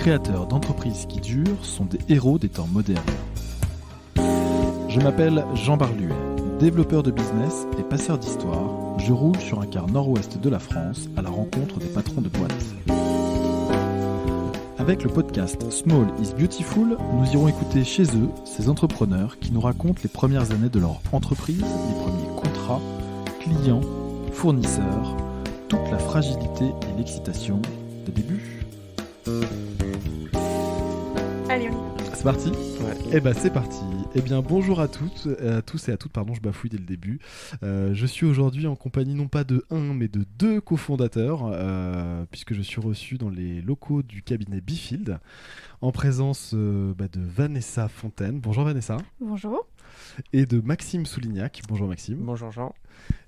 créateurs d'entreprises qui durent sont des héros des temps modernes. Je m'appelle Jean Barluet, développeur de business et passeur d'histoire. Je roule sur un quart nord-ouest de la France à la rencontre des patrons de boîtes. Avec le podcast Small is Beautiful, nous irons écouter chez eux ces entrepreneurs qui nous racontent les premières années de leur entreprise, les premiers contrats, clients, fournisseurs, toute la fragilité et l'excitation des débuts. Allez, on y va. C'est parti ? Ouais. Eh ben c'est parti. Eh bien bonjour à toutes, à tous et à toutes, pardon, je bafouille dès le début. Je suis aujourd'hui en compagnie non pas de un mais de deux cofondateurs, puisque je suis reçu dans les locaux du cabinet Bifield, en présence de Vanessa Fontaine. Bonjour Vanessa. Bonjour. Et de Maxime Soulignac. Bonjour Maxime. Bonjour Jean.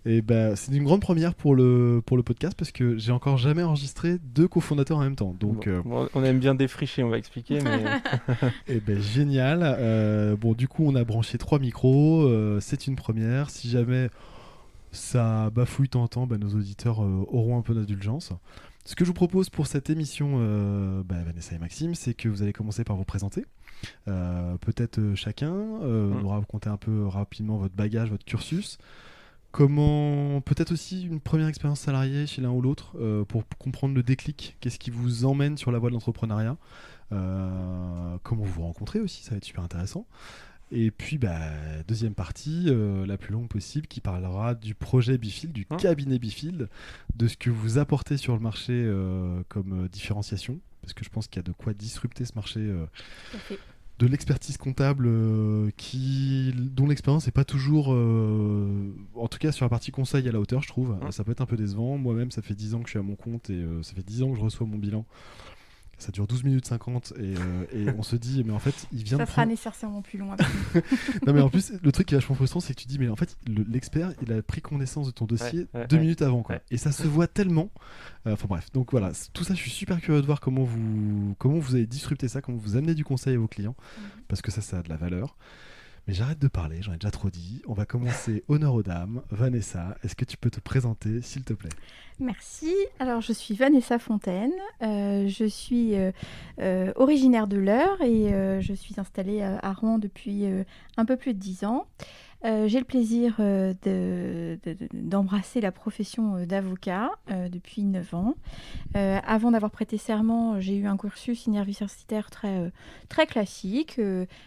Et c'est une grande première pour le podcast parce que j'ai encore jamais enregistré deux cofondateurs en même temps. Donc, Bon, on aime bien défricher, on va expliquer. Mais... génial. Du coup, on a branché 3 micros. C'est une première. Si jamais ça bafouille de temps en temps, nos auditeurs auront un peu d'indulgence. Ce que je vous propose pour cette émission, Vanessa et Maxime, c'est que vous allez commencer par vous présenter. Peut-être chacun nous raconter un peu rapidement votre bagage, votre cursus. Comment, peut-être aussi une première expérience salariée chez l'un ou l'autre pour comprendre le déclic. Qu'est-ce qui vous emmène sur la voie de l'entrepreneuriat, comment vous vous rencontrez aussi, ça va être super intéressant. Et puis deuxième partie, la plus longue possible, qui parlera du projet Bifield, du cabinet Bifield, de ce que vous apportez sur le marché comme différenciation, parce que je pense qu'il y a de quoi disrupter ce marché de l'expertise comptable dont l'expérience n'est pas toujours, en tout cas sur la partie conseil, à la hauteur, je trouve. Ça peut être un peu décevant. Moi-même, ça fait 10 ans que je suis à mon compte et ça fait 10 ans que je reçois mon bilan. Ça dure 12 minutes 50 et on se dit, mais en fait, il vient ça de sera prendre... nécessairement plus long. Non, mais en plus, le truc qui est vachement frustrant, c'est que tu dis, mais en fait, l'expert, il a pris connaissance de ton dossier 2 minutes avant, quoi. Et ça se voit tellement. Enfin bref, donc voilà, tout ça, je suis super curieux de voir comment vous avez disrupté ça, comment vous amenez du conseil à vos clients, parce que ça a de la valeur. Mais j'arrête de parler, j'en ai déjà trop dit. On va commencer honneur aux dames. Vanessa, est-ce que tu peux te présenter, s'il te plaît ? Merci. Alors, je suis Vanessa Fontaine. Je suis originaire de l'Eure et je suis installée à Rouen depuis un peu plus de 10 ans. J'ai le plaisir d'embrasser la profession d'avocat depuis 9 ans. Avant d'avoir prêté serment, j'ai eu un cursus universitaire très classique,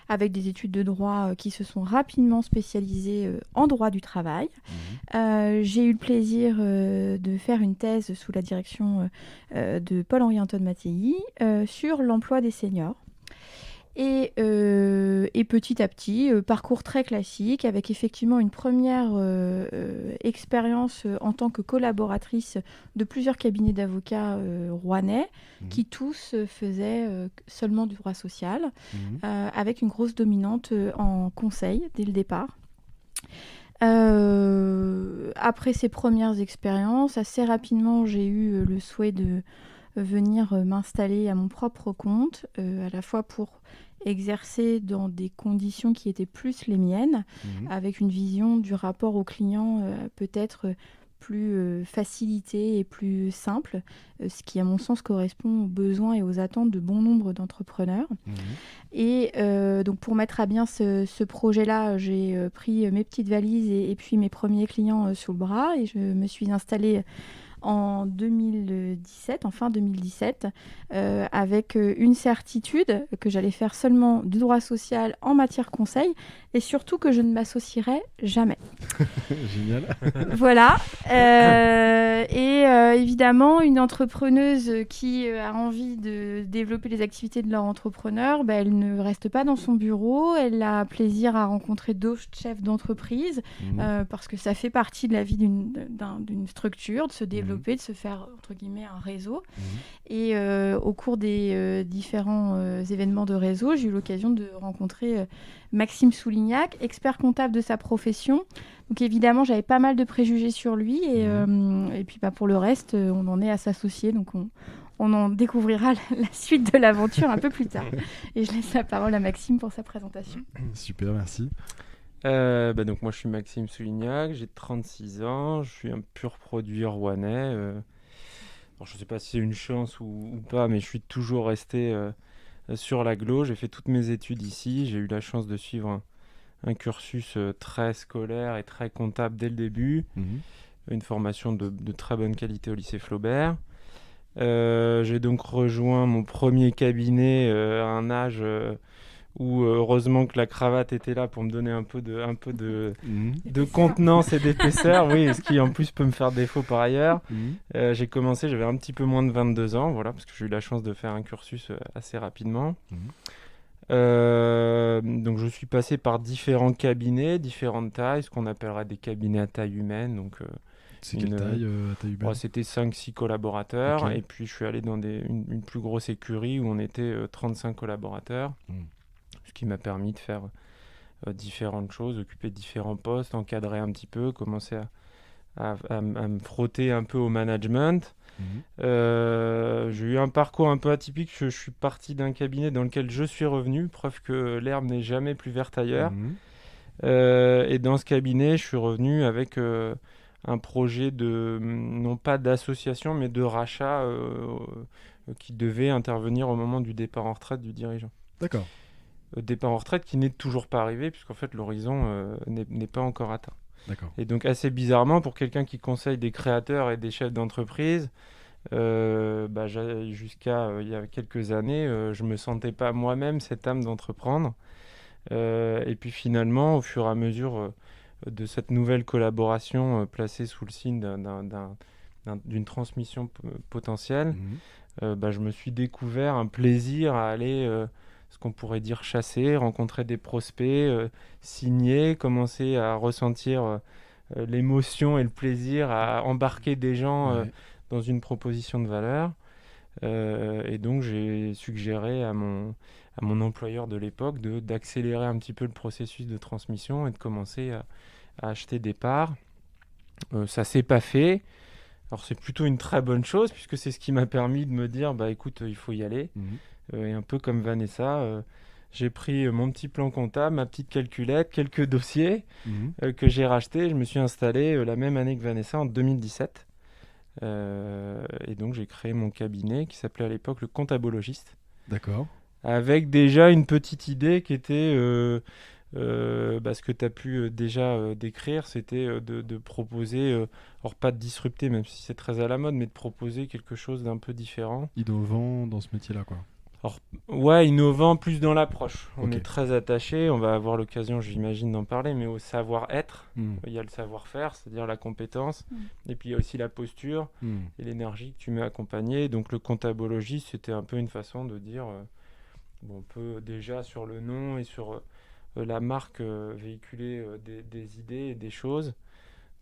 avec des études de droit qui se sont rapidement spécialisées en droit du travail. J'ai eu le plaisir de faire une thèse sous la direction de Paul-Henri Anton Mattei sur l'emploi des seniors. Et petit à petit, parcours très classique, avec effectivement une première expérience en tant que collaboratrice de plusieurs cabinets d'avocats rouennais, qui tous faisaient seulement du droit social, avec une grosse dominante en conseil dès le départ. Après ces premières expériences, assez rapidement, j'ai eu le souhait de venir m'installer à mon propre compte, à la fois pour exercer dans des conditions qui étaient plus les miennes, avec une vision du rapport au client peut-être plus facilitée et plus simple, ce qui à mon sens correspond aux besoins et aux attentes de bon nombre d'entrepreneurs. Et donc pour mettre à bien ce projet-là, j'ai pris mes petites valises et puis mes premiers clients sous le bras et je me suis installée en 2017, en fin 2017, avec une certitude que j'allais faire seulement du droit social en matière conseil et surtout que je ne m'associerais jamais. Génial. Voilà. Évidemment, une entrepreneuse qui a envie de développer les activités de leur entrepreneur, elle ne reste pas dans son bureau. Elle a plaisir à rencontrer d'autres chefs d'entreprise parce que ça fait partie de la vie d'une structure, de se développer, de se faire, entre guillemets, un réseau. Et au cours des différents événements de réseau, j'ai eu l'occasion de rencontrer Maxime Soulignac, expert comptable de sa profession. Donc évidemment, j'avais pas mal de préjugés sur lui. Et puis pour le reste, on en est à s'associer. Donc on en découvrira la suite de l'aventure un peu plus tard. Et je laisse la parole à Maxime pour sa présentation. Super, merci. Donc moi, je suis Maxime Soulignac, j'ai 36 ans. Je suis un pur produit rouennais. bon, je ne sais pas si c'est une chance ou pas, mais je suis toujours resté sur l'agglo. J'ai fait toutes mes études ici. J'ai eu la chance de suivre un cursus très scolaire et très comptable dès le début. Une formation de très bonne qualité au lycée Flaubert. J'ai donc rejoint mon premier cabinet à un âge où heureusement que la cravate était là pour me donner un peu de contenance et d'épaisseur, oui, ce qui en plus peut me faire défaut par ailleurs. J'ai commencé, j'avais un petit peu moins de 22 ans, voilà, parce que j'ai eu la chance de faire un cursus assez rapidement. Donc je suis passé par différents cabinets, différentes tailles, ce qu'on appellerait des cabinets à taille humaine. Donc, c'est quelle taille à taille humaine? C'était 5-6 collaborateurs, Okay. et puis je suis allé dans une plus grosse écurie où on était 35 collaborateurs, ce qui m'a permis de faire différentes choses, occuper différents postes, encadrer un petit peu, commencer à me frotter un peu au management. J'ai eu un parcours un peu atypique. Je suis parti d'un cabinet dans lequel je suis revenu, preuve que l'herbe n'est jamais plus verte ailleurs. Et dans ce cabinet, je suis revenu avec un projet non pas d'association, mais de rachat qui devait intervenir au moment du départ en retraite du dirigeant. D'accord. Départ en retraite qui n'est toujours pas arrivé, puisqu'en fait l'horizon n'est pas encore atteint. D'accord. Et donc assez bizarrement, pour quelqu'un qui conseille des créateurs et des chefs d'entreprise, jusqu'à il y a quelques années, je me sentais pas moi-même cette âme d'entreprendre. Et puis finalement, au fur et à mesure de cette nouvelle collaboration placée sous le signe d'une transmission potentielle, je me suis découvert un plaisir à aller, ce qu'on pourrait dire, chasser, rencontrer des prospects, signer, commencer à ressentir l'émotion et le plaisir à embarquer des gens dans une proposition de valeur. Et donc j'ai suggéré à mon employeur de l'époque d'accélérer un petit peu le processus de transmission et de commencer à acheter des parts. Ça s'est pas fait. Alors c'est plutôt une très bonne chose, puisque c'est ce qui m'a permis de me dire écoute, il faut y aller. Et un peu comme Vanessa, j'ai pris mon petit plan comptable, ma petite calculette, quelques dossiers que j'ai rachetés. Je me suis installé la même année que Vanessa, en 2017. Et donc j'ai créé mon cabinet qui s'appelait à l'époque le Comptabologiste. D'accord. Avec déjà une petite idée qui était ce que tu as pu déjà décrire, c'était de proposer, alors pas de disrupter, même si c'est très à la mode, mais de proposer quelque chose d'un peu différent. Innovant dans ce métier-là, quoi. Alors, ouais, innovant plus dans l'approche. On Ok. est très attaché, on va avoir l'occasion, j'imagine, d'en parler, mais au savoir-être. Il y a le savoir-faire, c'est-à-dire la compétence, et puis il y a aussi la posture et l'énergie que tu mets à accompagner. Donc le comptabologiste, c'était un peu une façon de dire, on peut déjà sur le nom et sur la marque véhiculer des idées et des choses.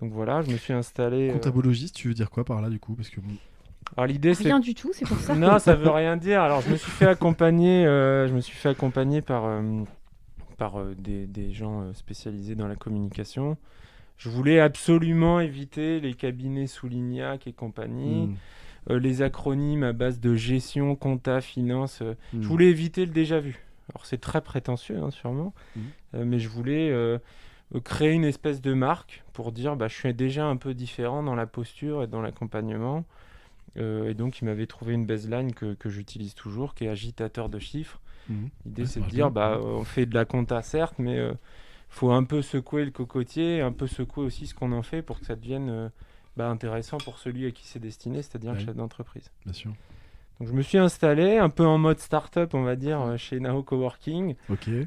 Donc voilà, je me suis installé... Comptabologiste, tu veux dire quoi par là, du coup? Parce que Alors l'idée, c'est... Rien du tout, c'est pour ça. Non, ça veut rien dire. Alors je me suis fait accompagner, par des gens spécialisés dans la communication. Je voulais absolument éviter les cabinets sous Lignac et compagnie, les acronymes à base de gestion, compta, finance. Je voulais éviter le déjà vu. Alors c'est très prétentieux, sûrement, mais je voulais créer une espèce de marque pour dire je suis déjà un peu différent dans la posture et dans l'accompagnement. Et donc il m'avait trouvé une baseline que j'utilise toujours, qui est agitateur de chiffres. L'idée, c'est de dire on fait de la compta, certes, mais faut un peu secouer le cocotier, un peu secouer aussi ce qu'on en fait pour que ça devienne intéressant pour celui à qui c'est destiné, c'est-à-dire le chef d'entreprise. Bien sûr. Donc je me suis installé un peu en mode start-up, on va dire, chez Nao Coworking,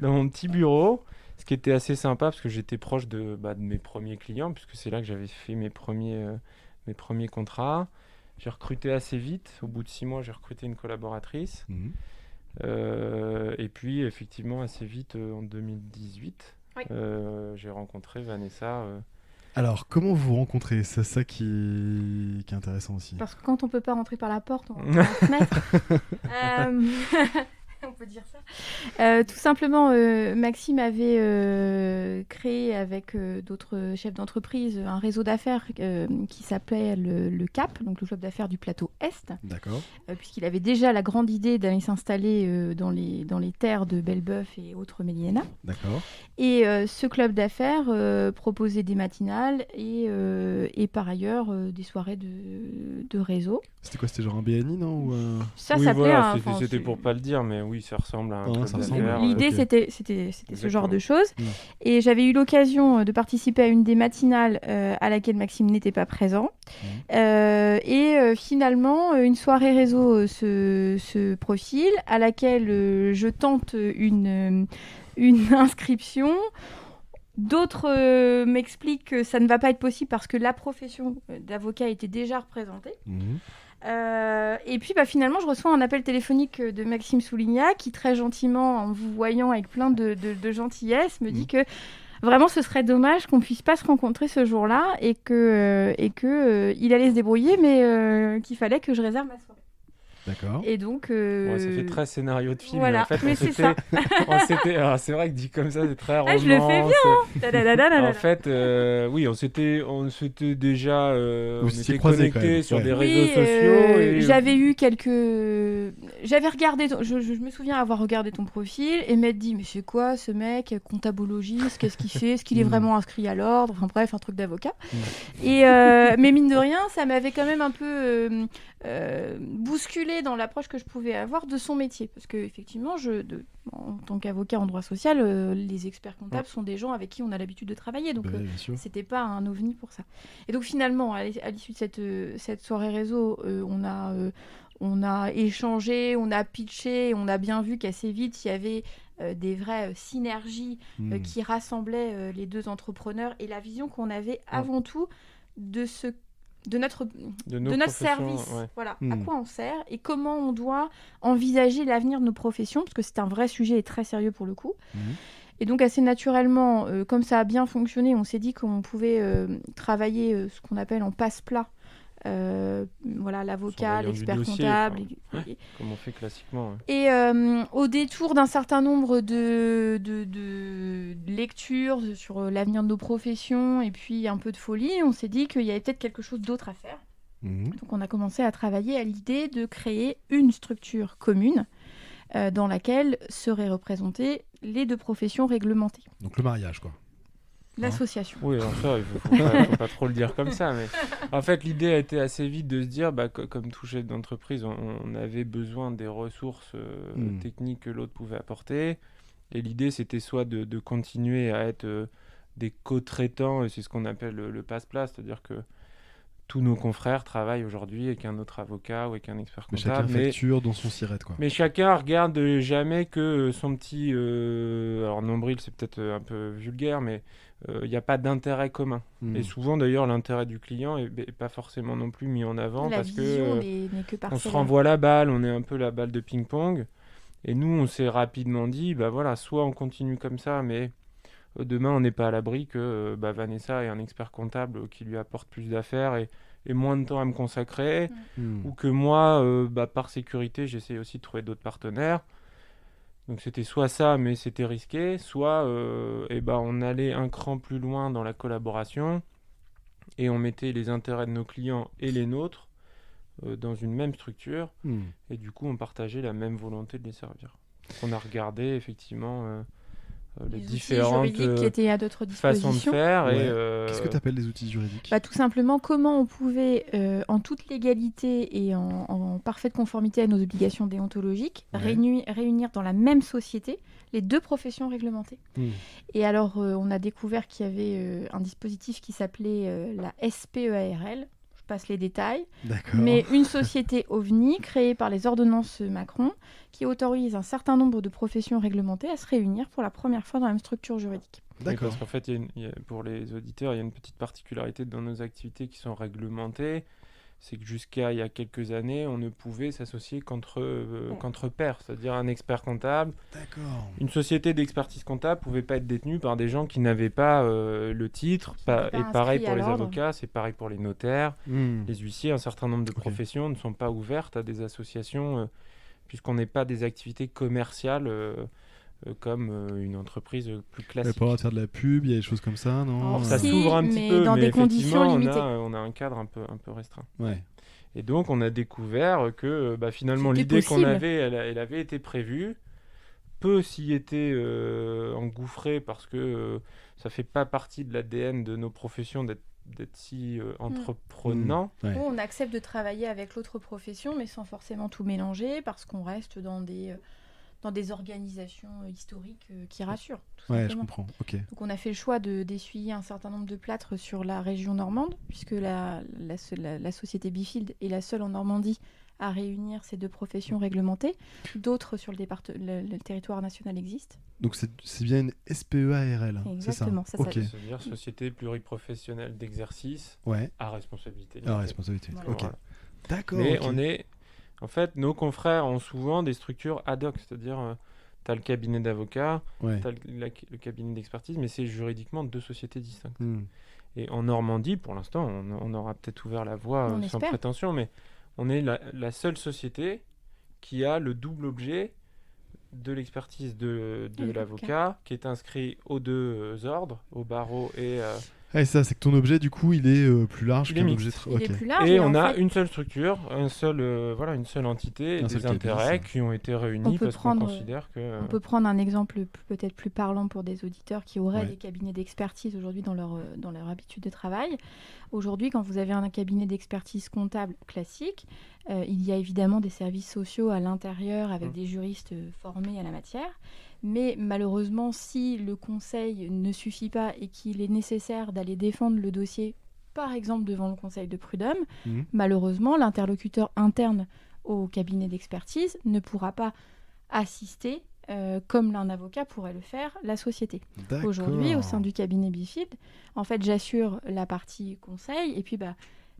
dans mon petit bureau, ce qui était assez sympa parce que j'étais proche de mes premiers clients, puisque c'est là que j'avais fait mes premiers contrats. J'ai recruté assez vite. Au bout de 6 mois, j'ai recruté une collaboratrice. Et puis, effectivement, assez vite, en 2018, j'ai rencontré Vanessa. Alors, comment vous vous rencontrez? C'est ça qui est intéressant aussi. Parce que quand on peut pas rentrer par la porte, on va par la fenêtre. On peut dire ça. Tout simplement, Maxime avait créé avec d'autres chefs d'entreprise un réseau d'affaires qui s'appelait le CAP, donc le club d'affaires du plateau Est, D'accord. puisqu'il avait déjà la grande idée d'aller s'installer dans les terres de Belbeuf et autres Méliéna. D'accord. Et ce club d'affaires proposait des matinales et par ailleurs des soirées de réseau. C'était quoi? C'était genre un BNI, non? Ou Ça Oui, s'appelait voilà, un... c'était pour pas le dire, mais oui, ça ressemble à un Ah, club ça ressemble. d'affaires. L'idée, ok. c'était ce genre de choses. Mm. Et j'avais eu l'occasion de participer à une des matinales à laquelle Maxime n'était pas présent. Finalement, une soirée réseau se profile, à laquelle je tente une inscription. D'autres m'expliquent que ça ne va pas être possible parce que la profession d'avocat était déjà représentée. Mhm. Et puis finalement, je reçois un appel téléphonique de Maxime Soulignac qui très gentiment, en vous voyant avec plein de gentillesse, me dit que vraiment ce serait dommage qu'on puisse pas se rencontrer ce jour-là et que il allait se débrouiller, mais qu'il fallait que je réserve ma soirée. D'accord. Et donc, Ouais, ça fait très scénario de film. voilà, En fait, mais c'est ça. alors, c'est vrai que dit comme ça, c'est très romance. Ah, je le fais bien. Tadadadadada. En fait, oui, on s'était déjà, Vous on étiez était croisés, quand connectés même, sur ouais. des Oui, réseaux sociaux. Et... j'avais eu j'avais regardé, je me souviens avoir regardé ton profil et m'être dit, mais c'est quoi ce mec, comptabologiste, qu'est-ce qu'il fait, est-ce qu'il est vraiment inscrit à l'ordre, enfin bref, un truc d'avocat. Et mais mine de rien, ça m'avait quand même un peu bousculé dans l'approche que je pouvais avoir de son métier, parce que effectivement, en tant qu'avocat en droit social, les experts comptables sont des gens avec qui on a l'habitude de travailler, donc Bah, bien sûr. c'était pas un ovni pour ça. Et donc finalement, à l'issue de cette soirée réseau, on a échangé, on a pitché, on a bien vu qu'assez vite, il y avait des vraies synergies qui rassemblaient les deux entrepreneurs et la vision qu'on avait avant tout de notre service, ouais. voilà, à quoi on sert et comment on doit envisager l'avenir de nos professions, parce que c'est un vrai sujet et très sérieux pour le coup. Et donc assez naturellement, comme ça a bien fonctionné, on s'est dit qu'on pouvait travailler ce qu'on appelle en passe-plat. Voilà, l'avocat, Surveillant du l'expert dossier, comptable. Comme on fait classiquement. Ouais. Et au détour d'un certain nombre de lectures sur l'avenir de nos professions et puis un peu de folie, on s'est dit qu'il y avait peut-être quelque chose d'autre à faire. Donc on a commencé à travailler à l'idée de créer une structure commune dans laquelle seraient représentées les deux professions réglementées. Donc le mariage, quoi. L'association. Oui, alors ça, faut pas trop le dire comme ça. Mais en fait, l'idée a été assez vite de se dire, comme tout chef d'entreprise, on avait besoin des ressources techniques que l'autre pouvait apporter. Et l'idée, c'était soit de continuer à être des co-traitants, et c'est ce qu'on appelle le passe-plat, c'est-à-dire que tous nos confrères travaillent aujourd'hui avec un autre avocat ou avec un expert Mais comptable. chacun facture dans son sirette, quoi. Mais chacun regarde jamais que son petit... alors nombril, c'est peut-être un peu vulgaire, mais il n'y a pas d'intérêt commun. Et souvent, d'ailleurs, l'intérêt du client n'est pas forcément non plus mis en avant La parce vision que n'est que on se parcellaire. renvoie la balle, on est un peu la balle de ping-pong. Et nous, on s'est rapidement dit, voilà, soit on continue comme ça, mais demain, on n'est pas à l'abri que Vanessa ait un expert comptable qui lui apporte plus d'affaires et moins de temps à me consacrer, ou que moi, par sécurité, j'essaie aussi de trouver d'autres partenaires. Donc c'était soit ça, mais c'était risqué, soit on allait un cran plus loin dans la collaboration et on mettait les intérêts de nos clients et les nôtres dans une même structure, et du coup on partageait la même volonté de les servir. Donc, on a regardé effectivement les différentes qui étaient à d'autres façons de dispositions. faire. Ouais. Et, Qu'est-ce que tu appelles les outils juridiques? Tout simplement, comment on pouvait, en toute légalité et en parfaite conformité à nos obligations déontologiques, réunir dans la même société les deux professions réglementées. Et alors, on a découvert qu'il y avait un dispositif qui s'appelait la SPEARL. Je passe les détails. D'accord. Mais une société OVNI créée par les ordonnances Macron qui autorise un certain nombre de professions réglementées à se réunir pour la première fois dans la même structure juridique. Oui, D'accord. parce qu'en fait, pour les auditeurs, il y a une petite particularité dans nos activités qui sont réglementées. C'est que jusqu'à il y a quelques années, on ne pouvait s'associer qu'entre pairs, c'est-à-dire un expert comptable. D'accord. Une société d'expertise comptable ne pouvait pas être détenue par des gens qui n'avaient pas le titre. Et pareil pour les avocats, c'est pareil pour les notaires, les huissiers. Un certain nombre de professions ne sont pas ouvertes à des associations puisqu'on n'est pas des activités commerciales comme une entreprise plus Pas classique. le droit de faire de la pub, il y a des choses comme ça, non? Alors, Ça si, s'ouvre un petit mais peu, dans mais des conditions effectivement, limitées. on a un cadre un peu restreint. Ouais. Et donc, on a découvert que finalement, C'était l'idée qu'on possible. avait, elle avait été prévue. Peu s'y étaient engouffrés parce que ça fait pas partie de l'ADN de nos professions d'être si entreprenants. Ouais. Nous, on accepte de travailler avec l'autre profession, mais sans forcément tout mélanger, parce qu'on reste dans des organisations historiques qui rassurent, tout Ouais, je simplement. comprends. Ok. Donc on a fait le choix d'essuyer un certain nombre de plâtres sur la région normande, puisque la société Bifield est la seule en Normandie à réunir ces deux professions réglementées. D'autres sur le territoire national existent. Donc c'est bien une SPEARL, c'est ça? Exactement, ça, Ok. C'est-à-dire Société pluriprofessionnelle d'exercice Ouais. à responsabilité La limitée. responsabilité. Voilà. Ok. Voilà. D'accord. Mais ok. en fait, nos confrères ont souvent des structures ad hoc, c'est-à-dire tu as le cabinet d'avocats, Ouais. tu as le cabinet d'expertise, mais c'est juridiquement deux sociétés distinctes. Hmm. Et en Normandie, pour l'instant, on aura peut-être ouvert la voie On sans espère. prétention, mais on est la seule société qui a le double objet de l'expertise de Et l'avocat, qui est inscrit aux deux ordres, au barreau et... Ah, c'est ça, c'est que ton objet, du coup, il est plus large Il est qu'un mixte. objet. Il est Ok. plus large. Et mais on en a fait, une seule structure, une seule entité, Un et seul des cabinet, intérêts ça. qui ont été On réunis peut parce qu'on prendre- considère que... on peut prendre un exemple peut-être plus parlant pour des auditeurs qui auraient Ouais. des cabinets d'expertise aujourd'hui dans leur habitude de travail. Aujourd'hui, quand vous avez un cabinet d'expertise comptable classique, il y a évidemment des services sociaux à l'intérieur avec des juristes formés à la matière. Mais malheureusement, si le conseil ne suffit pas et qu'il est nécessaire d'aller défendre le dossier, par exemple devant le conseil de prud'homme, Mhm. malheureusement, l'interlocuteur interne au cabinet d'expertise ne pourra pas assister comme un avocat pourrait le faire la société. D'accord. Aujourd'hui, au sein du cabinet Bifield, en fait, j'assure la partie conseil et puis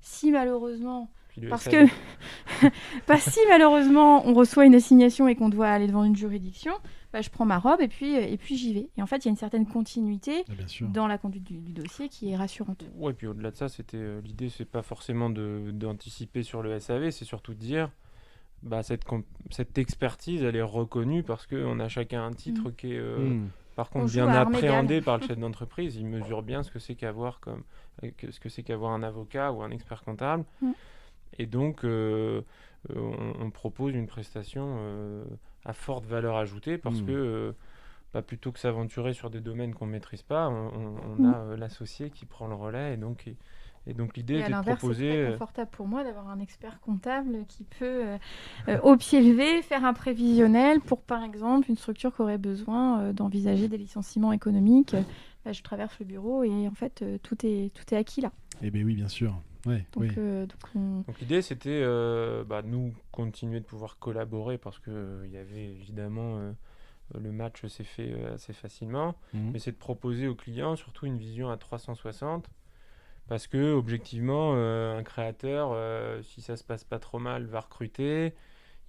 si malheureusement Puis le parce SAV. que si malheureusement on reçoit une assignation et qu'on doit aller devant une juridiction, je prends ma robe et puis j'y vais. Et en fait, il y a une certaine continuité Ah, bien sûr. dans la conduite du dossier qui est rassurante. Ouais, puis au-delà de ça, c'était l'idée, c'est pas forcément d'anticiper sur le SAV, c'est surtout de dire cette expertise, elle est reconnue parce qu'on a chacun un titre qui est, Hmm. par On contre, joue bien à armes appréhendé égales. par le chef d'entreprise. Il mesure bien ce que c'est qu'avoir un avocat ou un expert comptable. Mm. Et donc, on propose une prestation à forte valeur ajoutée parce que plutôt que s'aventurer sur des domaines qu'on ne maîtrise pas, on a l'associé qui prend le relais. Et donc l'idée Et était à de l'inverse, c'est proposer... très confortable pour moi d'avoir un expert comptable qui peut, au pied levé, faire un prévisionnel pour, par exemple, une structure qui aurait besoin d'envisager des licenciements économiques. Je traverse le bureau et en fait, tout est acquis là. Eh bien oui, bien sûr. Ouais, Donc, oui. Donc l'idée c'était nous continuer de pouvoir collaborer parce que il y avait évidemment le match s'est fait assez facilement, Mhm. mais c'est de proposer aux clients surtout une vision à 360 parce que objectivement un créateur si ça se passe pas trop mal va recruter,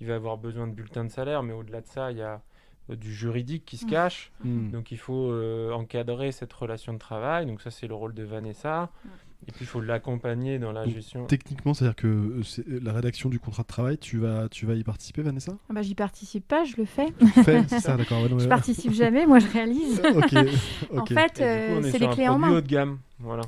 il va avoir besoin de bulletins de salaire, mais au-delà de ça il y a du juridique qui se cache, Hmm. donc il faut encadrer cette relation de travail, donc ça c'est le rôle de Vanessa. Et puis il faut l'accompagner dans la Donc, gestion. Techniquement, c'est-à-dire que la rédaction du contrat de travail, tu vas y participer, Vanessa? j'y participe pas, je le fais. Fais, c'est ça, d'accord. Ouais, non, Je ouais. participe jamais, moi je réalise. Ok, En ok. fait, Et du coup, on est c'est sur les un clés en produit main. haut de gamme. Voilà.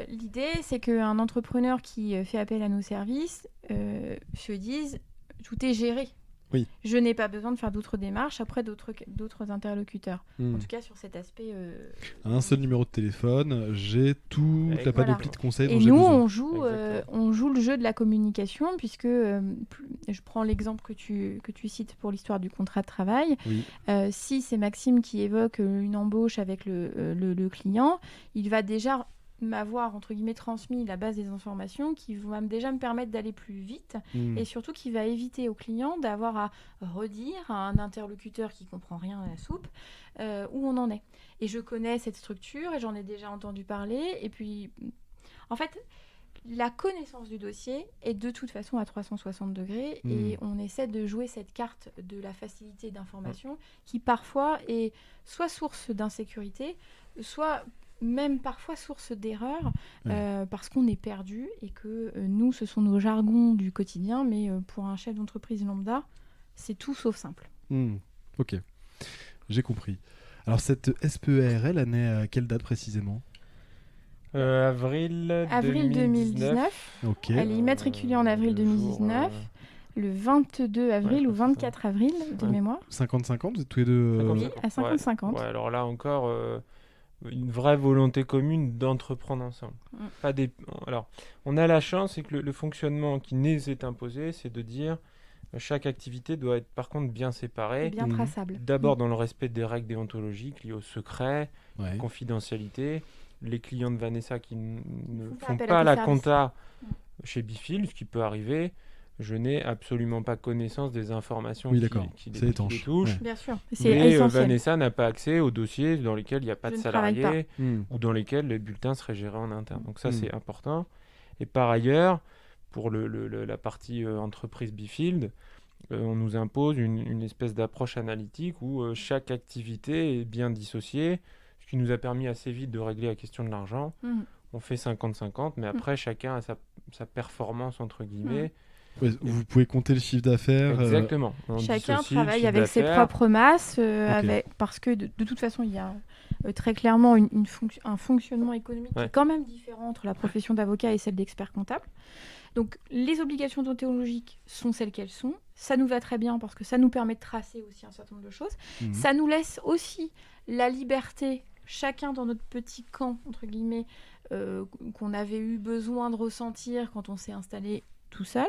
L'idée, c'est qu'un entrepreneur qui fait appel à nos services se dise tout est géré. Oui. Je n'ai pas besoin de faire d'autres démarches après d'autres interlocuteurs. Hmm. En tout cas, sur cet aspect. Un seul numéro de téléphone, j'ai toute la Voilà. panoplie de conseils Et dont j'ai nous, besoin. on joue le jeu de la communication, puisque je prends l'exemple que tu cites pour l'histoire du contrat de travail. Oui. Si c'est Maxime qui évoque une embauche avec le client, il va déjà m'avoir, entre guillemets, transmis la base des informations qui va déjà me permettre d'aller plus vite Hmm. et surtout qui va éviter au client d'avoir à redire à un interlocuteur qui comprend rien à la soupe où on en est. Et je connais cette structure et j'en ai déjà entendu parler. Et puis, en fait, la connaissance du dossier est de toute façon à 360 degrés et on essaie de jouer cette carte de la facilité d'information qui parfois est soit source d'insécurité, soit même parfois source d'erreur parce qu'on est perdu et que nous, ce sont nos jargons du quotidien, mais pour un chef d'entreprise lambda, c'est tout sauf simple. Ok, j'ai compris. Alors cette SPEARL, elle naît à quelle date précisément? Avril Avril 2019. 2019. Ok. Elle est immatriculée en avril le jour, 2019, le 22 avril je ou crois que c'est ça. 24 avril de Ouais. mémoire. 50-50, vous êtes tous les deux... 50-50. Oui, à 50-50. Ouais, alors là encore, une vraie volonté commune d'entreprendre ensemble. Pas des... Alors, on a la chance, c'est que le fonctionnement qui nous est imposé, c'est de dire chaque activité doit être par contre bien séparée. Bien traçable. D'abord dans le respect des règles déontologiques liées au secret, Ouais. confidentialité. Les clients de Vanessa qui ne Font pas font appel à pas tes la services. compta chez Bifield, ce qui peut arriver, je n'ai absolument pas connaissance des informations Oui, qui, d'accord. qui C'est les étanche. touchent. Ouais. Bien sûr, c'est Mais essentiel. Vanessa n'a pas accès aux dossiers dans lesquels il n'y a pas Je de ne travaille salariés Hmm. ou dans lesquels les bulletins seraient gérés en interne. Donc ça, Mm. c'est important. Et par ailleurs, pour la partie entreprise Bifield, on nous impose une espèce d'approche analytique où chaque activité est bien dissociée, ce qui nous a permis assez vite de régler la question de l'argent. On fait 50-50, mais après, chacun a sa performance, entre guillemets. Ouais, vous pouvez compter le chiffre d'affaires. Exactement. On Chacun dissocie le travaille chiffre avec ses d'affaires. propres masses, parce que de toute façon, il y a très clairement un fonctionnement économique qui est quand même différent entre la profession d'avocat et celle d'expert comptable. Donc, les obligations déontologiques sont celles qu'elles sont. Ça nous va très bien parce que ça nous permet de tracer aussi un certain nombre de choses. Ça nous laisse aussi la liberté, chacun dans notre petit camp, entre guillemets, qu'on avait eu besoin de ressentir quand on s'est installé tout seul.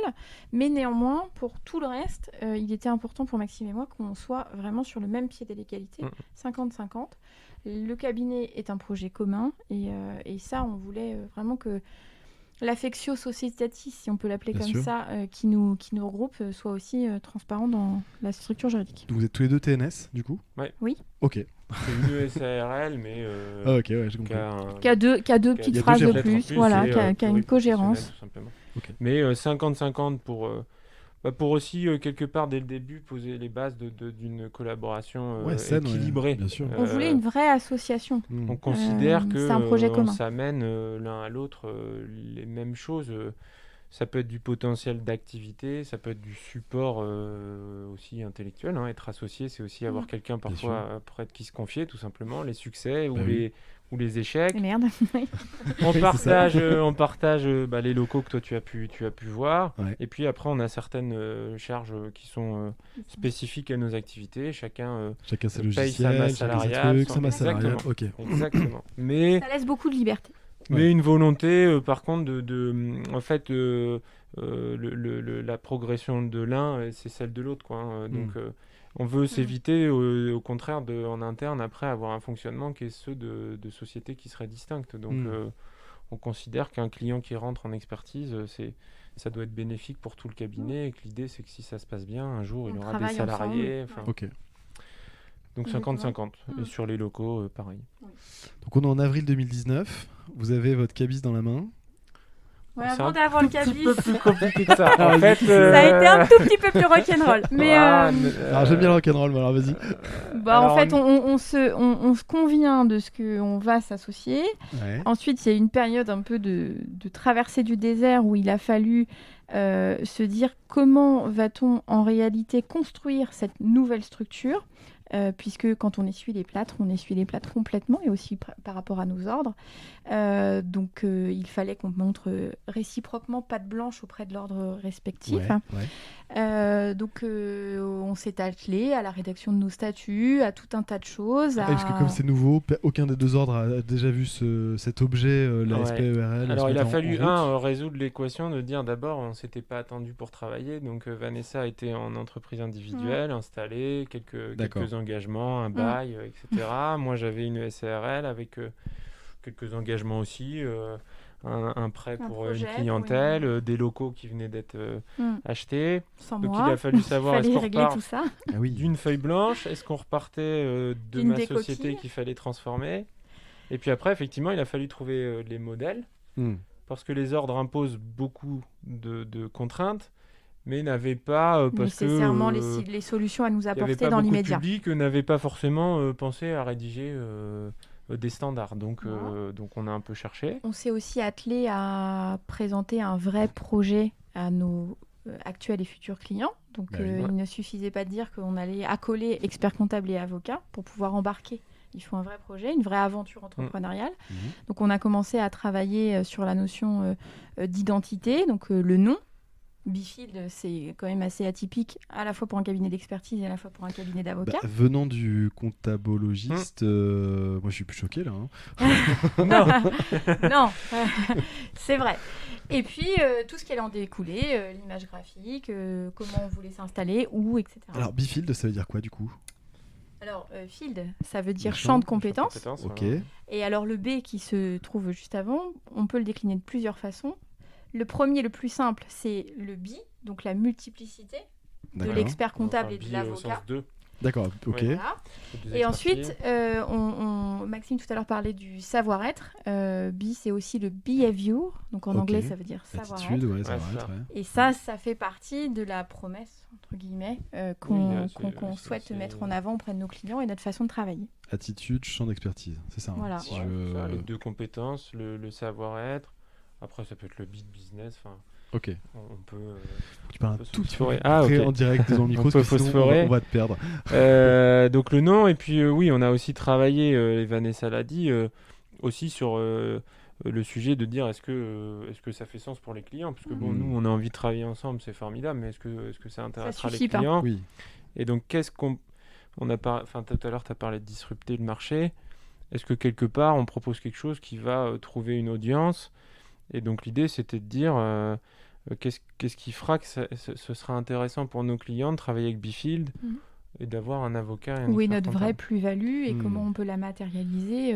Mais néanmoins, pour tout le reste, il était important pour Maxime et moi qu'on soit vraiment sur le même pied d'égalité, 50-50. Le cabinet est un projet commun et ça, on voulait vraiment que l'affectio societatis, si on peut l'appeler Bien comme sûr. ça, qui nous regroupe, soit aussi transparent dans la structure juridique. Vous êtes tous les deux TNS, du coup? Ouais. Oui. Ok. C'est une SARL, mais Ah, ok, ouais, j'ai compris. Qui a deux petites deux phrases de lettres plus, voilà, qui a une pluriprofessionnel, cohérence. tout simplement. Ok. Mais 50-50 pour aussi, quelque part, dès le début, poser les bases d'une collaboration saine, équilibrée. bien sûr. On voulait une vraie association. On considère que c'est un projet on commun. s'amène l'un à l'autre les mêmes choses. Ça peut être du potentiel d'activité, ça peut être du support aussi intellectuel. Être associé, c'est aussi avoir quelqu'un parfois près de qui se confier, tout simplement. Les succès ou les échecs. Et merde. On partage les locaux que toi tu as pu voir. Ouais. Et puis après, on a certaines charges qui sont spécifiques à nos activités. Chacun Chacun ses paye sa logiciels, masse chacun ses salariale. trucs, sa masse salariale. Ok. Exactement. Mais Ça laisse beaucoup de liberté. une volonté, par contre, en fait, la progression de l'un, c'est celle de l'autre, quoi. Donc, on veut s'éviter, au contraire, en interne, après, avoir un fonctionnement qui est ceux de sociétés qui seraient distinctes. Donc, on considère qu'un client qui rentre en expertise, ça doit être bénéfique pour tout le cabinet, et que l'idée, c'est que si ça se passe bien, un jour, il y aura des salariés. Ok. Donc 50-50. Et sur les locaux, pareil. Donc on est en avril 2019. Vous avez votre cabis dans la main. Ouais, C'est avant d'avoir le cabis, Un peu plus compliqué que ça. En fait, ça a été un tout petit peu plus rock'n'roll. Mais Alors j'aime bien le rock'n'roll, alors vas-y. en fait, on se convient de ce qu'on va s'associer. Ouais. Ensuite, il y a eu une période un peu de traversée du désert où il a fallu se dire comment va-t-on en réalité construire cette nouvelle structure. Puisque quand on essuie les plâtres complètement et aussi par rapport à nos ordres. Donc il fallait qu'on montre réciproquement patte blanche auprès de l'ordre respectif. Donc on s'est attelé à la rédaction de nos statuts, à tout un tas de choses. Parce que comme c'est nouveau, aucun des deux ordres a déjà vu cet objet, la SPERL. Alors il a fallu résoudre l'équation de dire d'abord on s'était pas attendu pour travailler. Donc Vanessa était en entreprise individuelle, installée, quelques engagements, un bail, etc. Moi j'avais une SARL avec quelques engagements aussi. Un prêt pour une clientèle, des locaux qui venaient d'être achetés. Sans Donc moi. il a fallu savoir est-ce qu'on repart tout ça. d'une feuille blanche, est-ce qu'on repartait de ma société qu'il fallait transformer. Et puis après, effectivement, il a fallu trouver les modèles, parce que les ordres imposent beaucoup de contraintes, mais n'avaient pas nécessairement les solutions à nous apporter dans l'immédiat. Le public n'avait pas forcément pensé à rédiger des standards, donc on a un peu cherché. On s'est aussi attelé à présenter un vrai projet à nos actuels et futurs clients, Donc Bah oui. il ne suffisait pas de dire qu'on allait accoler expert comptable et avocat pour pouvoir embarquer. Il faut un vrai projet, une vraie aventure entrepreneuriale. Mhm. Donc on a commencé à travailler sur la notion d'identité, donc le nom. Bifield, c'est quand même assez atypique, à la fois pour un cabinet d'expertise et à la fois pour un cabinet d'avocats. Venant du comptabologiste, moi je suis plus choqué là. Non, c'est vrai. Et puis, tout ce qui allait en découler, l'image graphique, comment on voulait s'installer, où, etc. Alors Bifield, ça veut dire quoi du coup? Alors, field, ça veut dire Le champ de Champ compétences. Ok, voilà. Et alors, le B qui se trouve juste avant, on peut le décliner de plusieurs façons. Le premier, le plus simple, c'est le bi, donc la multiplicité de d'accord. l'expert comptable Enfin, et de bi au l'avocat. sens 2. D'accord, ok. Oui. Voilà. Des Et expertises. ensuite, Maxime tout à l'heure parlait du savoir-être. Bi, c'est aussi le behavior. Donc en Ok. anglais, ça veut dire savoir-être. Attitude, ouais, ça Ouais, va ça. être. Ouais. Et ça fait partie de la promesse, entre guillemets, qu'on souhaite mettre en avant auprès de nos clients et notre façon de travailler. Attitude, champ d'expertise, c'est ça. Voilà. Si Ouais, je- ça, les 2 compétences, le savoir-être. Après, ça peut être le bit business. Enfin, Ok. on peut. Tu parles on un peut tout petit peu phosphorer. Ah, ok. en direct devant le micro, On peut parce que sinon, phosphorer. on va te perdre. Donc le nom, et puis oui, on a aussi travaillé, et Vanessa l'a dit, aussi sur le sujet de dire est-ce que ça fait sens pour les clients? Parce que bon, Mhm. nous, on a envie de travailler ensemble, c'est formidable, mais est-ce que ça intéressera les suffit pas. clients? Oui. Et donc, qu'est-ce qu'on enfin, tout à l'heure, tu as parlé de disrupter le marché. Est-ce que quelque part, on propose quelque chose qui va trouver une audience? Et donc, l'idée, c'était de dire qu'est-ce qui fera que ce sera intéressant pour nos clients de travailler avec Bifield Mhm. et d'avoir un avocat et un Où est expert notre vraie comptable. plus-value et comment on peut la matérialiser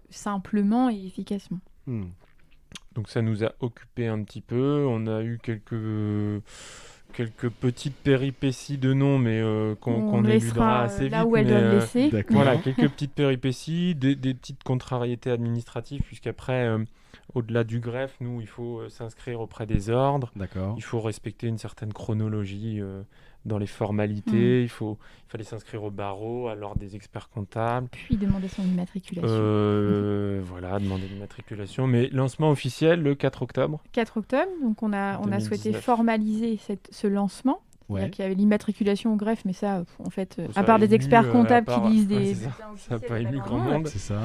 simplement et efficacement. Hmm. Donc ça nous a occupé un petit peu. On a eu quelques petites péripéties de noms, mais qu'on éludera laissera assez là vite. où elles mais, doivent laisser. D'accord. Voilà, quelques petites péripéties, des petites contrariétés administratives, puisqu'après, au-delà du greffe, nous, il faut s'inscrire auprès des ordres. D'accord. Il faut respecter une certaine chronologie dans les formalités. Il fallait s'inscrire au barreau, à l'ordre des experts comptables. Puis demander son immatriculation. Voilà, demander une matriculation. Mais lancement officiel le 4 octobre. 4 octobre, donc on a souhaité 2019. formaliser ce lancement. Ouais. C'est-à-dire qu'il y avait l'immatriculation au greffe, mais ça, en fait, Ça à part a des ému, experts à comptables part- qui lisent ouais, des c'est ça. bulletins Ça a officiels, pas il y en a ému pas grand vraiment. monde. C'est ça.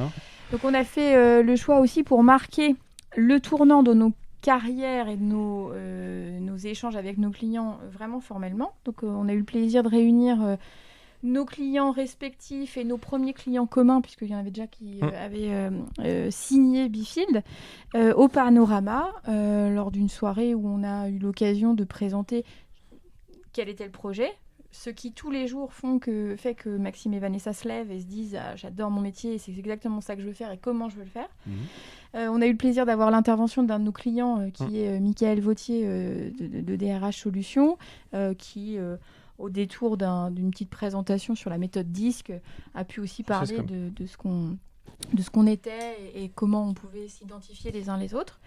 Donc on a fait le choix aussi pour marquer le tournant de nos carrières et de nos échanges avec nos clients vraiment formellement. Donc on a eu le plaisir de réunir nos clients respectifs et nos premiers clients communs, puisqu'il y en avait déjà qui avaient signé Bifield, au Panorama, lors d'une soirée où on a eu l'occasion de présenter quel était le projet. Ce qui tous les jours fait que Maxime et Vanessa se lèvent et se disent « j'adore mon métier et c'est exactement ça que je veux faire et comment je veux le faire Mhm. On a eu le plaisir d'avoir l'intervention d'un de nos clients qui est Michael Vautier de DRH Solutions qui, au détour d'une petite présentation sur la méthode DISC, a pu aussi parler de ce qu'on était et comment on pouvait s'identifier les uns les autres.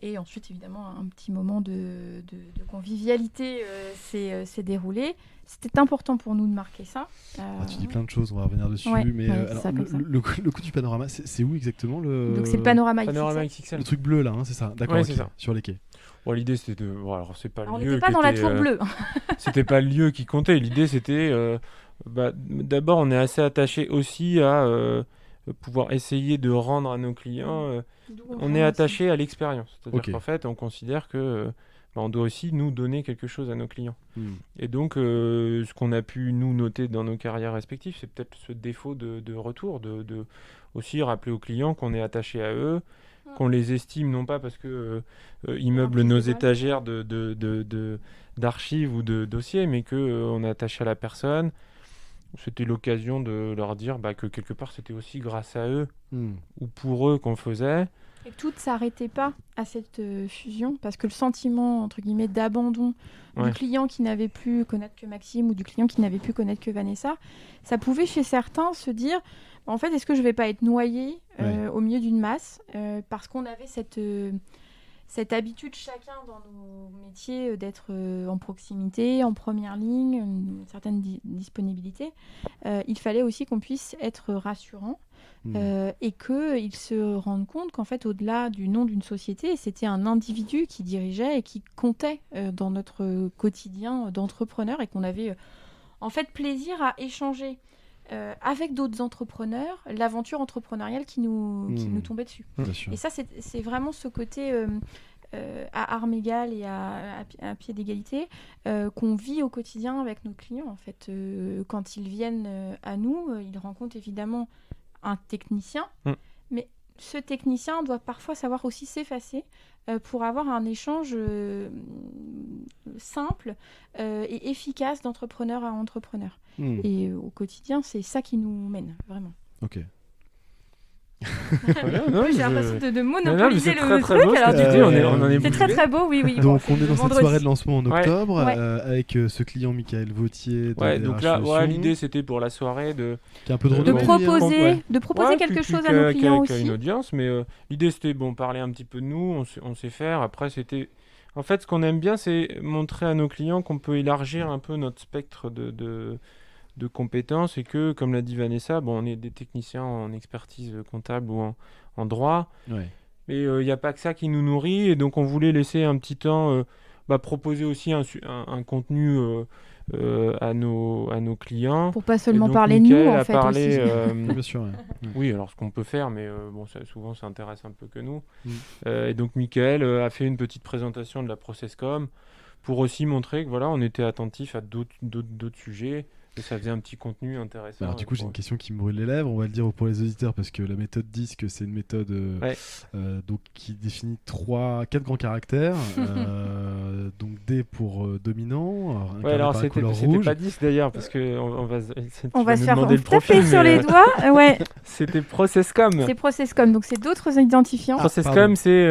Et ensuite, évidemment, un petit moment de convivialité s'est déroulé. C'était important pour nous de marquer ça. Tu dis plein de choses, on va revenir dessus. Ouais, mais ouais, c'est alors, ça, comme ça. le coup du panorama, c'est où exactement Donc c'est le panorama Panorama XXL. XXL. Le truc bleu là, hein, c'est ça. D'accord, Ouais, ok, c'est ça. sur les quais. Bon, l'idée c'était de. Bon, alors c'est pas Alors, on le lieu. n'était pas qui dans la était, tour bleue. C'était pas le lieu qui comptait. L'idée c'était. D'abord, on est assez attaché aussi à pouvoir essayer de rendre à nos clients. On est attaché à l'expérience. C'est-à-dire Ok. qu'en fait, on considère que on doit aussi nous donner quelque chose à nos clients. Hmm. Et donc, ce qu'on a pu nous noter dans nos carrières respectives, c'est peut-être ce défaut de retour, de aussi rappeler aux clients qu'on est attaché à eux, qu'on les estime non pas parce que ils meublent nos étagères d'archives ou de dossiers, mais qu'on est attaché à la personne. C'était l'occasion de leur dire que quelque part c'était aussi grâce à eux ou pour eux qu'on le faisait. Et tout ne s'arrêtait pas à cette fusion, parce que le sentiment, entre guillemets, d'abandon du client qui n'avait pu connaître que Maxime ou du client qui n'avait pu connaître que Vanessa, ça pouvait chez certains se dire, en fait, est-ce que je ne vais pas être noyé au milieu d'une masse parce qu'on avait cette habitude chacun dans nos métiers d'être en proximité, en première ligne, une certaine disponibilité, il fallait aussi qu'on puisse être rassurant et qu'ils se rendent compte qu'en fait, au-delà du nom d'une société, c'était un individu qui dirigeait et qui comptait dans notre quotidien d'entrepreneur et qu'on avait en fait plaisir à échanger avec d'autres entrepreneurs, l'aventure entrepreneuriale qui nous tombait dessus. Et ça, c'est vraiment ce côté à armes égales et à pied d'égalité qu'on vit au quotidien avec nos clients. En fait, quand ils viennent à nous, ils rencontrent évidemment un technicien, mais ce technicien doit parfois savoir aussi s'effacer pour avoir un échange simple et efficace d'entrepreneur à entrepreneur. Et au quotidien, c'est ça qui nous mène, vraiment. Ok. J'ai l'impression de monopoliser le très truc. Alors, c'est très très beau, oui. Donc on est dans cette soirée de lancement en Ouais. octobre avec ce client Michael Vautier. Donc là, l'idée c'était pour la soirée qui a un peu de de renommée, proposer quelque chose à nos clients qui a une aussi. audience, mais l'idée c'était parler un petit peu de nous, on sait faire. Après c'était, en fait, ce qu'on aime bien, c'est montrer à nos clients qu'on peut élargir un peu notre spectre de compétences et que, comme l'a dit Vanessa, on est des techniciens en expertise comptable ou en droit, mais il n'y a pas que ça qui nous nourrit, et donc on voulait laisser un petit temps, proposer aussi un contenu à nos clients. Pour pas seulement donc, parler de Mickaël nous, en a fait, parlé, aussi. Bien sûr. Oui, alors ce qu'on peut faire, mais souvent ça intéresse un peu que nous. Et donc Mickaël a fait une petite présentation de la ProcessCom pour aussi montrer que on était attentif à d'autres sujets. Et ça faisait un petit contenu intéressant. Alors du coup, j'ai une question qui me brûle les lèvres, on va le dire pour les auditeurs, parce que la méthode DISC, c'est une méthode donc, qui définit 4 grands caractères. Donc D pour dominant, alors par la couleur c'était rouge. pas DISC d'ailleurs, parce qu'on On va se faire demander le profil, taper sur les doigts. Ouais. C'était ProcessCom. C'est ProcessCom, donc c'est d'autres identifiants. ProcessCom, c'est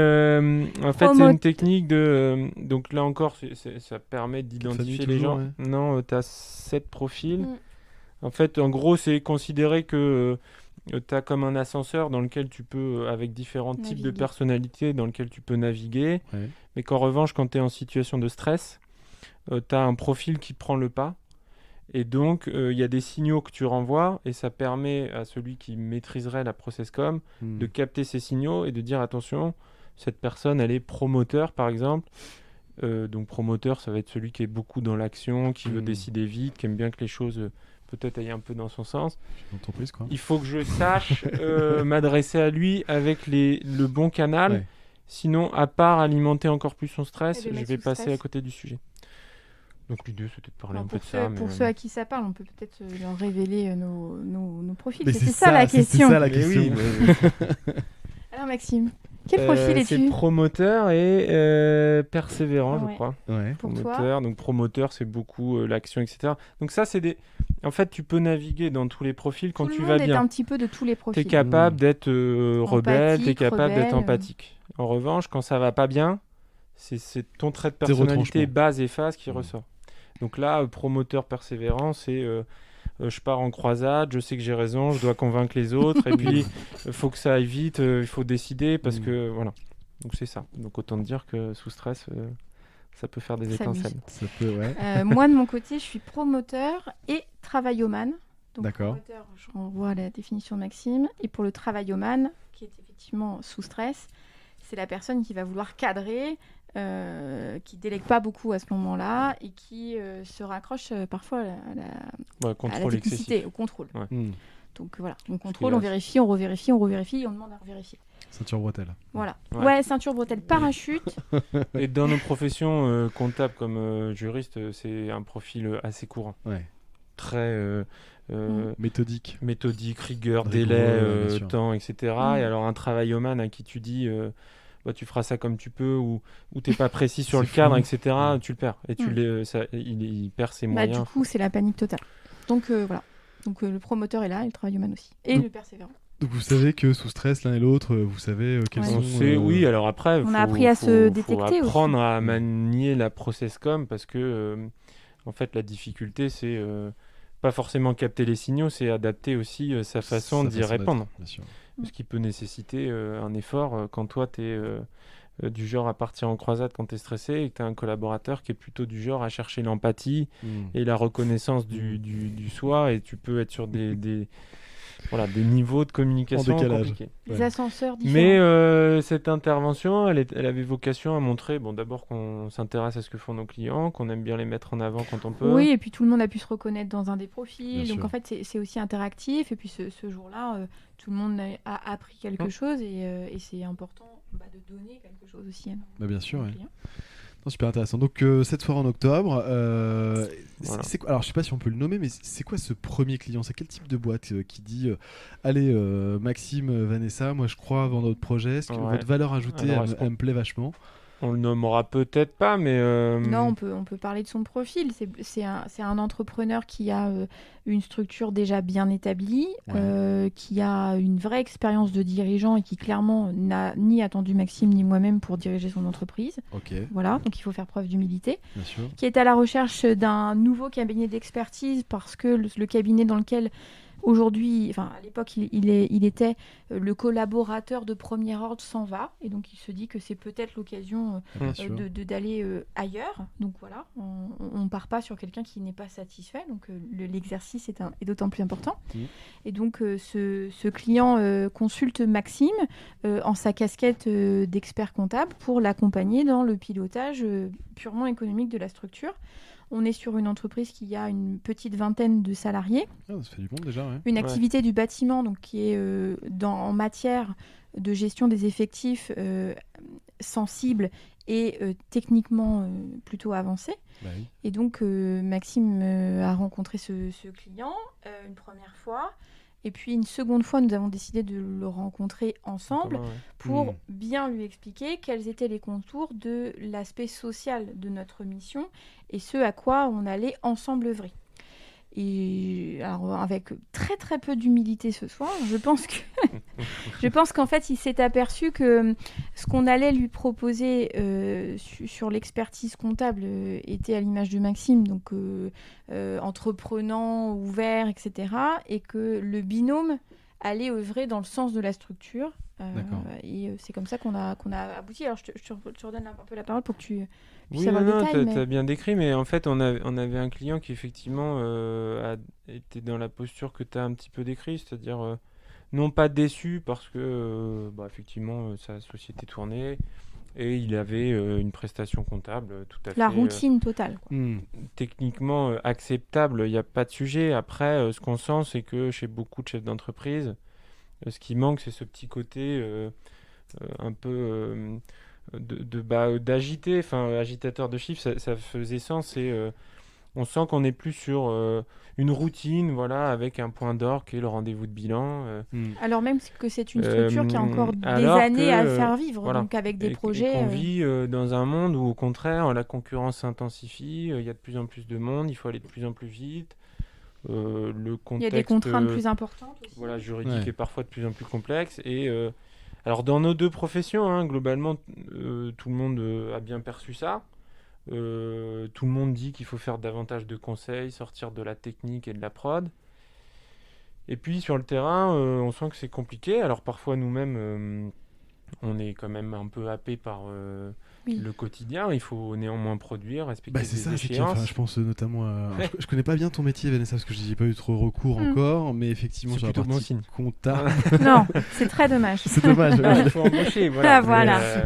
en fait c'est Promote. une technique de donc là encore ça permet d'identifier les gens. toujours, Non, tu as 7 profils. En fait, en gros, c'est considérer que tu as comme un ascenseur dans lequel tu peux, avec différents types de personnalités, dans lequel tu peux naviguer. Mais qu'en revanche, quand tu es en situation de stress, tu as un profil qui prend le pas. Et donc, il y a des signaux que tu renvoies, et ça permet à celui qui maîtriserait la ProcessCom de capter ces signaux et de dire attention, cette personne, elle est promoteur, par exemple. Donc, promoteur, ça va être celui qui est beaucoup dans l'action, qui veut décider vite, qui aime bien que les choses peut-être aillent un peu dans son sens. Il faut que je sache m'adresser à lui avec le bon canal. Sinon, à part alimenter encore plus son stress, je vais passer à côté du sujet. Donc l'idée, c'était de parler un peu de ça. Pour ceux à qui ça parle, on peut peut-être leur révéler nos profils. Mais c'est ça la question. C'est ça la question. Alors Maxime, quel profil es-tu ? C'est promoteur et persévérant, je crois. Pour promoteur, toi donc promoteur, c'est beaucoup l'action, etc. Donc ça, c'est des... En fait, tu peux naviguer dans tous les profils quand tu vas bien. Tout le monde est un petit peu de tous les profils. Tu es capable d'être rebelle, tu es capable d'être empathique. En revanche, quand ça va pas bien, c'est ton trait de personnalité base et phase qui ressort. Donc là, promoteur persévérant, c'est je pars en croisade, je sais que j'ai raison, je dois convaincre les autres, et puis il faut que ça aille vite, il faut décider, parce que voilà. Donc c'est ça. Donc autant dire que sous stress, ça peut faire des étincelles. Ça peut, moi, de mon côté, je suis promoteur et travaillomane. Donc D'accord. Promoteur, je renvoie à la définition de Maxime. Et pour le travaillomane, qui est effectivement sous stress, c'est la personne qui va vouloir cadrer, qui délègue pas beaucoup à ce moment-là et qui se raccroche parfois à la technicité, au contrôle. Donc voilà, on contrôle, on vérifie, on revérifie, on revérifie et on demande à revérifier. Ceinture bretelle. Voilà. Ouais, ceinture bretelle, parachute. Et dans nos professions comptables comme juriste, c'est un profil assez courant. Très méthodique, rigueur, délai, temps, etc. Et alors un travaillomane à qui tu dis tu feras ça comme tu peux ou t'es pas précis sur le cadre, etc. Tu le perds et il perd ses moyens. Du coup, c'est la panique totale. Donc voilà. Donc le promoteur est là, et le travaillomane aussi, et le persévérant. Donc vous savez que sous stress l'un et l'autre, vous savez quels sont. Oui, alors après, on a appris à se détecter. Faut apprendre à manier la ProcessCom parce que en fait la difficulté c'est pas forcément capter les signaux, c'est adapter aussi sa façon d'y répondre. Bien sûr. Ce qui peut nécessiter un effort quand toi tu es du genre à partir en croisade quand tu es stressé et que tu as un collaborateur qui est plutôt du genre à chercher l'empathie et la reconnaissance du soi, et tu peux être sur des niveaux de communication compliqués. Des ascenseurs différents. Mais cette intervention, elle avait vocation à montrer, d'abord qu'on s'intéresse à ce que font nos clients, qu'on aime bien les mettre en avant quand on peut. Oui, et puis tout le monde a pu se reconnaître dans un des profils. Bien Donc sûr. en fait, c'est aussi interactif. Et puis ce jour-là, tout le monde a appris quelque chose. Et c'est important de donner quelque chose aussi à Bien sûr, nos ouais. clients. Non, super intéressant. Donc cette soirée en octobre, Voilà. alors je sais pas si on peut le nommer, mais c'est quoi ce premier client? C'est quel type de boîte qui dit allez Maxime, Vanessa, moi je crois dans votre projet, est-ce que votre valeur ajoutée Alors, elle me plaît vachement? On le nommera peut-être pas, mais Non, on peut parler de son profil. C'est un entrepreneur qui a une structure déjà bien établie, qui a une vraie expérience de dirigeant et qui clairement n'a ni attendu Maxime ni moi-même pour diriger son entreprise. Ok, Voilà, donc il faut faire preuve d'humilité. bien sûr. Qui est à la recherche d'un nouveau cabinet d'expertise parce que le cabinet dans lequel aujourd'hui, enfin à l'époque il était le collaborateur de premier ordre s'en va, et donc il se dit que c'est peut-être l'occasion Bien sûr. d'aller ailleurs. Donc voilà, on ne part pas sur quelqu'un qui n'est pas satisfait, donc l'exercice est d'autant plus important. Et donc ce client consulte Maxime en sa casquette d'expert comptable pour l'accompagner dans le pilotage purement économique de la structure. On est sur une entreprise qui a une petite vingtaine de salariés. Ah, ça fait du bon déjà, ouais. Une activité du bâtiment donc, qui est en matière de gestion des effectifs sensible et techniquement plutôt avancée. Bah oui. Et donc Maxime a rencontré ce client une première fois. Et puis une seconde fois, nous avons décidé de le rencontrer ensemble pour bien lui expliquer quels étaient les contours de l'aspect social de notre mission et ce à quoi on allait ensemble œuvrer. Et alors, avec très très peu d'humilité ce soir, je pense qu'en fait, il s'est aperçu que ce qu'on allait lui proposer sur l'expertise comptable était à l'image de Maxime, donc entreprenant, ouvert, etc. Et que le binôme allait œuvrer dans le sens de la structure. Et c'est comme ça qu'on a abouti. Alors, je te redonne un peu la parole pour que tu puisses avoir le détail. Tu as bien décrit, mais en fait, on avait un client qui, effectivement, était dans la posture que tu as un petit peu décrit, c'est-à-dire non pas déçu parce que, effectivement, sa société tournait et il avait une prestation comptable tout à fait... La routine totale. Techniquement acceptable, il n'y a pas de sujet. Après, ce qu'on sent, c'est que chez beaucoup de chefs d'entreprise, ce qui manque, c'est ce petit côté un peu d'agité, agitateur de chiffres, ça faisait sens. Et on sent qu'on n'est plus sur une routine, voilà, avec un point d'orgue qui est le rendez-vous de bilan. Alors même que c'est une structure qui a encore des années à faire vivre, voilà. Donc avec des projets... Et qu'on vit dans un monde où, au contraire, la concurrence s'intensifie, il y a de plus en plus de monde, il faut aller de plus en plus vite. Le contexte, il y a des contraintes plus importantes aussi. Voilà, juridique est parfois de plus en plus complexe. Et alors dans nos deux professions, globalement, tout le monde a bien perçu ça. Tout le monde dit qu'il faut faire davantage de conseils, sortir de la technique et de la prod. Et puis sur le terrain, on sent que c'est compliqué. Alors parfois nous-mêmes, on est quand même un peu happé par le quotidien. Il faut néanmoins produire, respecter les échéances. Je pense notamment à... Je connais pas bien ton métier, Vanessa, parce que je n'y ai pas eu trop recours encore, mais effectivement c'est sur la partie comptable... Non, c'est très dommage. C'est dommage. Il faut embaucher, voilà.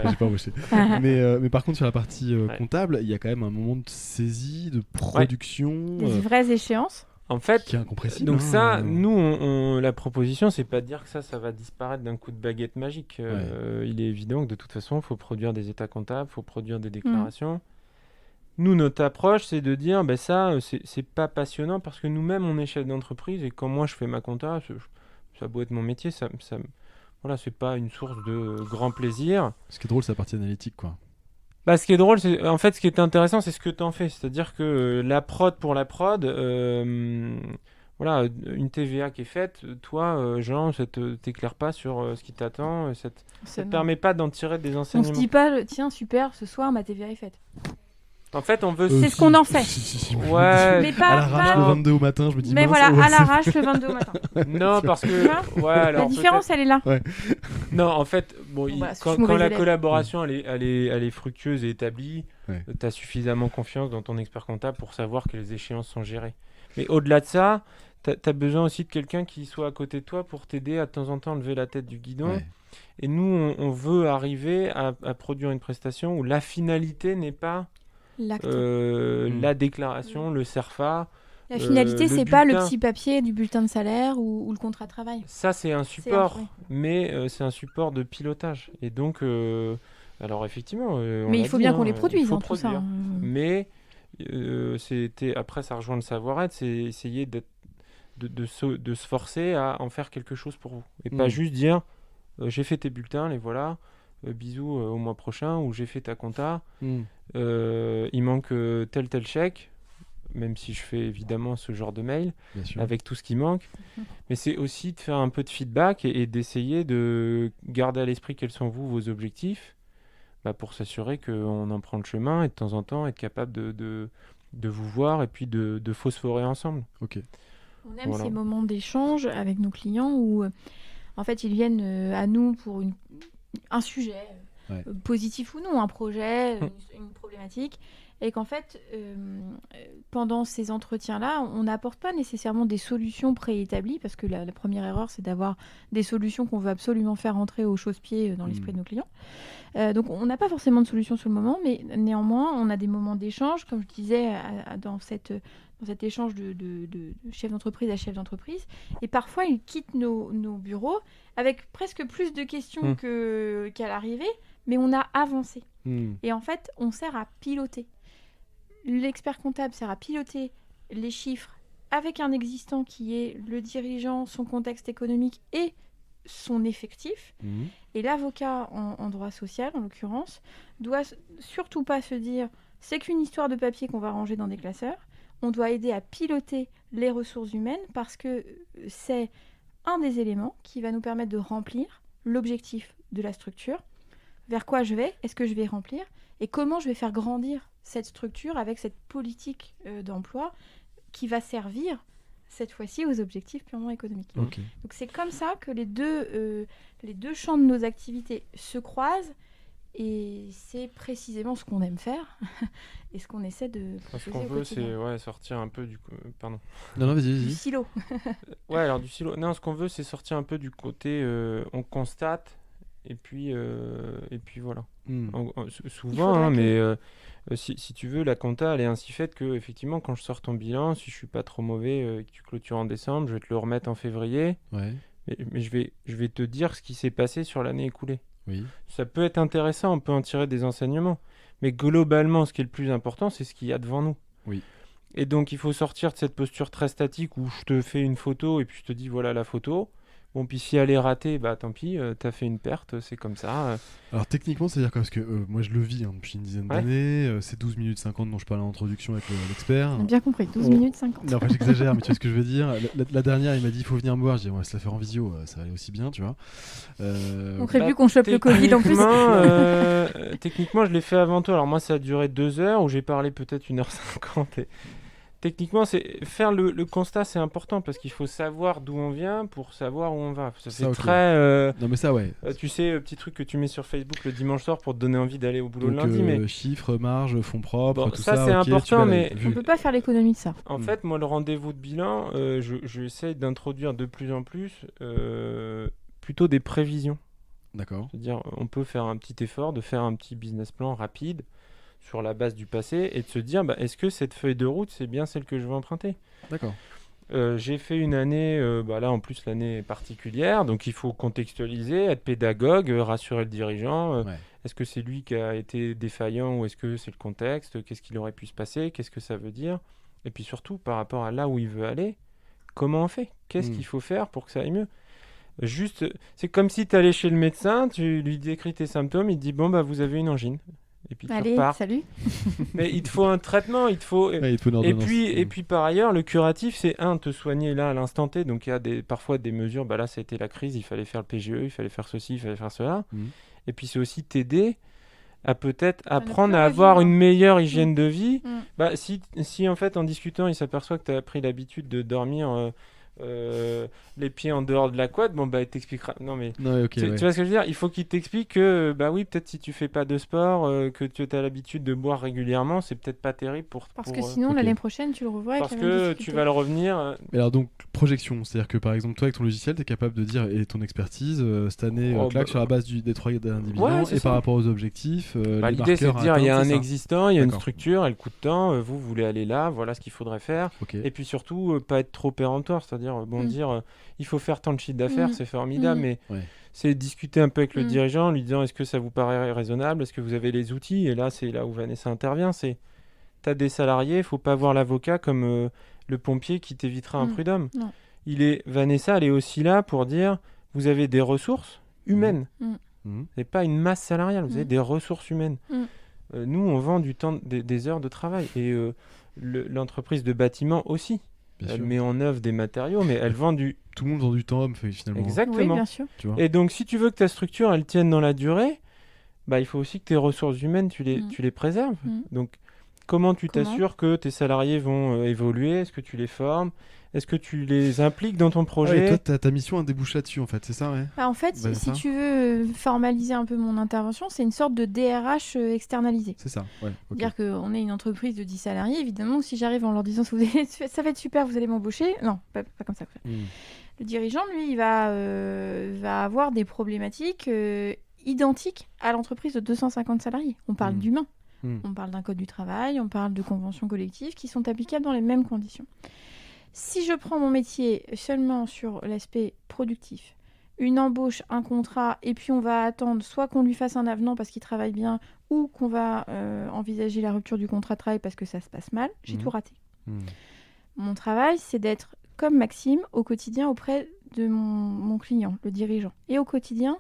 J'ai pas embauché. Mais par contre, sur la partie comptable, il y a quand même un moment de saisie, de production... Des vraies échéances. En fait, qui est incompressible. Donc ça, nous, la proposition, c'est pas de dire que ça va disparaître d'un coup de baguette magique. Il est évident que de toute façon, il faut produire des états comptables, il faut produire des déclarations. Nous, notre approche, c'est de dire, ça, c'est pas passionnant parce que nous-mêmes, on est chef d'entreprise et quand moi, je fais ma compta, ça doit être mon métier, voilà, c'est pas une source de grand plaisir. Ce qui est drôle, c'est la partie analytique, quoi. Ce qui est drôle, c'est en fait ce qui est intéressant, c'est ce que tu en fais. C'est-à-dire que la prod pour la prod, voilà, une TVA qui est faite, toi, Jean, ça ne t'éclaire pas sur ce qui t'attend, ça te permet pas d'en tirer des enseignements. On se dit pas, tiens, super, ce soir, ma TVA est faite. En fait, on veut... C'est ce qu'on en fait. Ouais. Mais pas, À l'arrache, pas- le 22 au matin, je me dis Mais mince, voilà, ouais, à l'arrache le 22 au matin. Non, parce Tu que... vois Ouais, alors La différence, elle est là. Non, en fait, Bon, bah, je suis quand mauvais la élève. collaboration elle est fructueuse et établie, Ouais. tu as suffisamment confiance dans ton expert comptable pour savoir que les échéances sont gérées. Mais au-delà de ça, tu as besoin aussi de quelqu'un qui soit à côté de toi pour t'aider à temps en temps à lever la tête du guidon. Ouais. Et nous, on veut arriver à produire une prestation où la finalité n'est pas L'acte. la déclaration, le CERFA. La finalité, le c'est pas le bulletin. petit papier du bulletin de salaire ou le contrat de travail. Ça, c'est un support, oui. mais c'est un support de pilotage. Et donc, alors effectivement, on Mais il l'a faut dit, bien qu'on hein, les il produise, faut tout ça. produire. Mais après, ça rejoint le savoir-être, c'est essayer de se forcer à en faire quelque chose pour vous. Et pas juste dire, j'ai fait tes bulletins, les voilà, bisous au mois prochain, ou j'ai fait ta compta, il manque tel chèque, même si je fais évidemment ce genre de mail, Bien sûr. avec tout ce qui manque. Mais c'est aussi de faire un peu de feedback et d'essayer de garder à l'esprit quels sont vos objectifs, pour s'assurer qu'on en prend le chemin et de temps en temps être capable de vous voir et puis de phosphorer ensemble. Ok. On aime Voilà. ces moments d'échange avec nos clients où, en fait, ils viennent à nous pour un sujet, positif ou non, un projet, une problématique, et qu'en fait, pendant ces entretiens-là, on n'apporte pas nécessairement des solutions préétablies, parce que la première erreur, c'est d'avoir des solutions qu'on veut absolument faire entrer au chausse-pied dans l'esprit de nos clients. Donc, on n'a pas forcément de solution sur le moment, mais néanmoins, on a des moments d'échange, comme je disais, dans cet échange de chef d'entreprise à chef d'entreprise. Et parfois, ils quittent nos bureaux avec presque plus de questions qu'à l'arrivée, mais on a avancé. Et en fait, on sert à piloter. L'expert comptable sert à piloter les chiffres avec un existant qui est le dirigeant, son contexte économique et son effectif. Et l'avocat en droit social, en l'occurrence, doit surtout pas se dire c'est qu'une histoire de papier qu'on va ranger dans des classeurs. On doit aider à piloter les ressources humaines parce que c'est un des éléments qui va nous permettre de remplir l'objectif de la structure. Vers quoi je vais ? Est-ce que je vais remplir ? Et comment je vais faire grandir cette structure avec cette politique d'emploi qui va servir cette fois-ci aux objectifs purement économiques. Ok. Donc c'est comme ça que les deux champs de nos activités se croisent. Et c'est précisément ce qu'on aime faire et ce qu'on essaie de Ce proposer qu'on au veut, quotidien. c'est sortir un peu du... Pardon. Non, vas-y, Du vas-y. silo. Ouais, alors du silo. Non, ce qu'on veut, c'est sortir un peu du côté on constate et puis voilà. Souvent, hein, mais si tu veux, la compta, elle est ainsi faite que, effectivement, quand je sors ton bilan, si je suis pas trop mauvais et que tu clôtures en décembre, je vais te le remettre en février. Ouais. Mais je vais te dire ce qui s'est passé sur l'année écoulée. Oui. Ça peut être intéressant, on peut en tirer des enseignements. Mais globalement, ce qui est le plus important, c'est ce qu'il y a devant nous. Oui. Et donc, il faut sortir de cette posture très statique où je te fais une photo et puis je te dis voilà la photo. Bon, puis si elle est ratée, bah tant pis, t'as fait une perte, c'est comme ça. Alors techniquement, c'est-à-dire quoi ? Parce que moi je le vis depuis une dizaine d'années, c'est 12 minutes 50 dont je parle en introduction avec l'expert. On a bien compris, 12 minutes 50. Non, enfin, j'exagère, mais tu vois ce que je veux dire. La dernière, il m'a dit il faut venir me voir. Je dis on va se la faire en visio, ça va aller aussi bien, tu vois. On crée plus qu'on chope le Covid en plus. Techniquement, je l'ai fait avant toi. Alors moi, ça a duré 2 heures où j'ai parlé peut-être 1h50. Et... Techniquement, faire le constat, c'est important parce qu'il faut savoir d'où on vient pour savoir où on va. C'est okay. très... Non mais ça, ouais. Tu sais, petit truc que tu mets sur Facebook le dimanche soir pour te donner envie d'aller au boulot donc, le lundi. Mais... chiffres, marge, fonds propres, bon, tout ça, c'est important, mais... On peut pas faire l'économie de ça. En fait, moi, le rendez-vous de bilan, j'essaie d'introduire de plus en plus plutôt des prévisions. D'accord. C'est-à-dire, on peut faire un petit effort de faire un petit business plan rapide sur la base du passé et de se dire est-ce que cette feuille de route c'est bien celle que je veux emprunter. D'accord. J'ai fait une année, là en plus l'année est particulière, donc il faut contextualiser, être pédagogue, rassurer le dirigeant. Est-ce que c'est lui qui a été défaillant ou est-ce que c'est le contexte ? Qu'est-ce qu'il aurait pu se passer ? Qu'est-ce que ça veut dire ? Et puis surtout par rapport à là où il veut aller, comment on fait ? Qu'est-ce qu'il faut faire pour que ça aille mieux ? Juste, c'est comme si tu allais chez le médecin, tu lui décris tes symptômes, il te dit vous avez une angine. Et puis allez, salut. Mais il te faut un traitement, il te faut... Ouais, il te faut une ordonnance. Et puis par ailleurs, le curatif, c'est te soigner là à l'instant T. Donc il y a parfois des mesures, là ça a été la crise, il fallait faire le PGE, il fallait faire ceci, il fallait faire cela. Et puis c'est aussi t'aider à peut-être ne apprendre plus à avoir revivre. une meilleure hygiène de vie. Mm. Bah, si en fait en discutant il s'aperçoit que tu as pris l'habitude de dormir les pieds en dehors de la couette, bon bah il t'expliquera. Non mais Non, ok, tu ouais. vois ce que je veux dire? Il faut qu'il t'explique que bah oui, peut-être si tu fais pas de sport, que tu as l'habitude de boire régulièrement, c'est peut-être pas terrible Parce pour, que sinon, ok. l'année prochaine, tu le revois avec parce la même que difficulté. tu vas le revenir. Mais alors donc projection, c'est-à-dire que par exemple toi avec ton logiciel t'es capable de dire et ton expertise cette année Oh, claque bah, sur la base des trois derniers ouais, bilans c'est et ça. par rapport aux objectifs, Bah, les l'idée c'est marqueurs de à dire il y a atteindre, un c'est ça. existant, il y a une D'accord. structure, elle coûte tant, vous voulez aller là, voilà ce qu'il faudrait faire. Ok. Et puis surtout, pas être trop péremptoire, c'est-à-dire dire il faut faire tant de chiffre d'affaires, Mm. c'est formidable, Mm. mais Ouais. c'est discuter un peu avec le Mm. dirigeant, lui disant est-ce que ça vous paraît raisonnable, est-ce que vous avez les outils, et là c'est là où Vanessa intervient, c'est t'as des salariés, il faut pas voir l'avocat comme le pompier qui t'évitera un Mm. prud'homme. Non. Vanessa, elle est aussi là pour dire vous avez des ressources humaines, Mhm. c'est pas une masse salariale, vous avez Mm. des ressources humaines. Mm. Nous, on vend du temps, des heures de travail. Et l'entreprise de bâtiment aussi. Bien Elle sûr. met en œuvre des matériaux, mais elle vend du... Tout le monde vend du temps homme finalement. Oui, Exactement. bien sûr. Tu vois. Et donc, si tu veux que ta structure, elle tienne dans la durée, bah, il faut aussi que tes ressources humaines, tu les préserves. Donc, comment tu t'assures que tes salariés vont évoluer? Est-ce que tu les formes? Est-ce que tu les impliques dans ton Ah ouais, projet? toi ta mission elle débouche là-dessus en fait, c'est ça, ouais. Bah, en fait, Bah, si ça. tu veux formaliser un peu mon intervention, c'est une sorte de DRH externalisé. C'est ça, ouais. Ok. C'est-à-dire qu'on est une entreprise de 10 salariés, évidemment, si j'arrive en leur disant ça va être super, vous allez m'embaucher, non, pas comme ça. Mhm. Le dirigeant, lui, il va avoir des problématiques identiques à l'entreprise de 250 salariés. On parle d'humain, on parle d'un code du travail, on parle de conventions collectives qui sont applicables dans les mêmes conditions. Si je prends mon métier seulement sur l'aspect productif, une embauche, un contrat, et puis on va attendre soit qu'on lui fasse un avenant parce qu'il travaille bien, ou qu'on va envisager la rupture du contrat de travail parce que ça se passe mal, j'ai tout raté. Mon travail, c'est d'être comme Maxime au quotidien auprès de mon client, le dirigeant. Et au quotidien,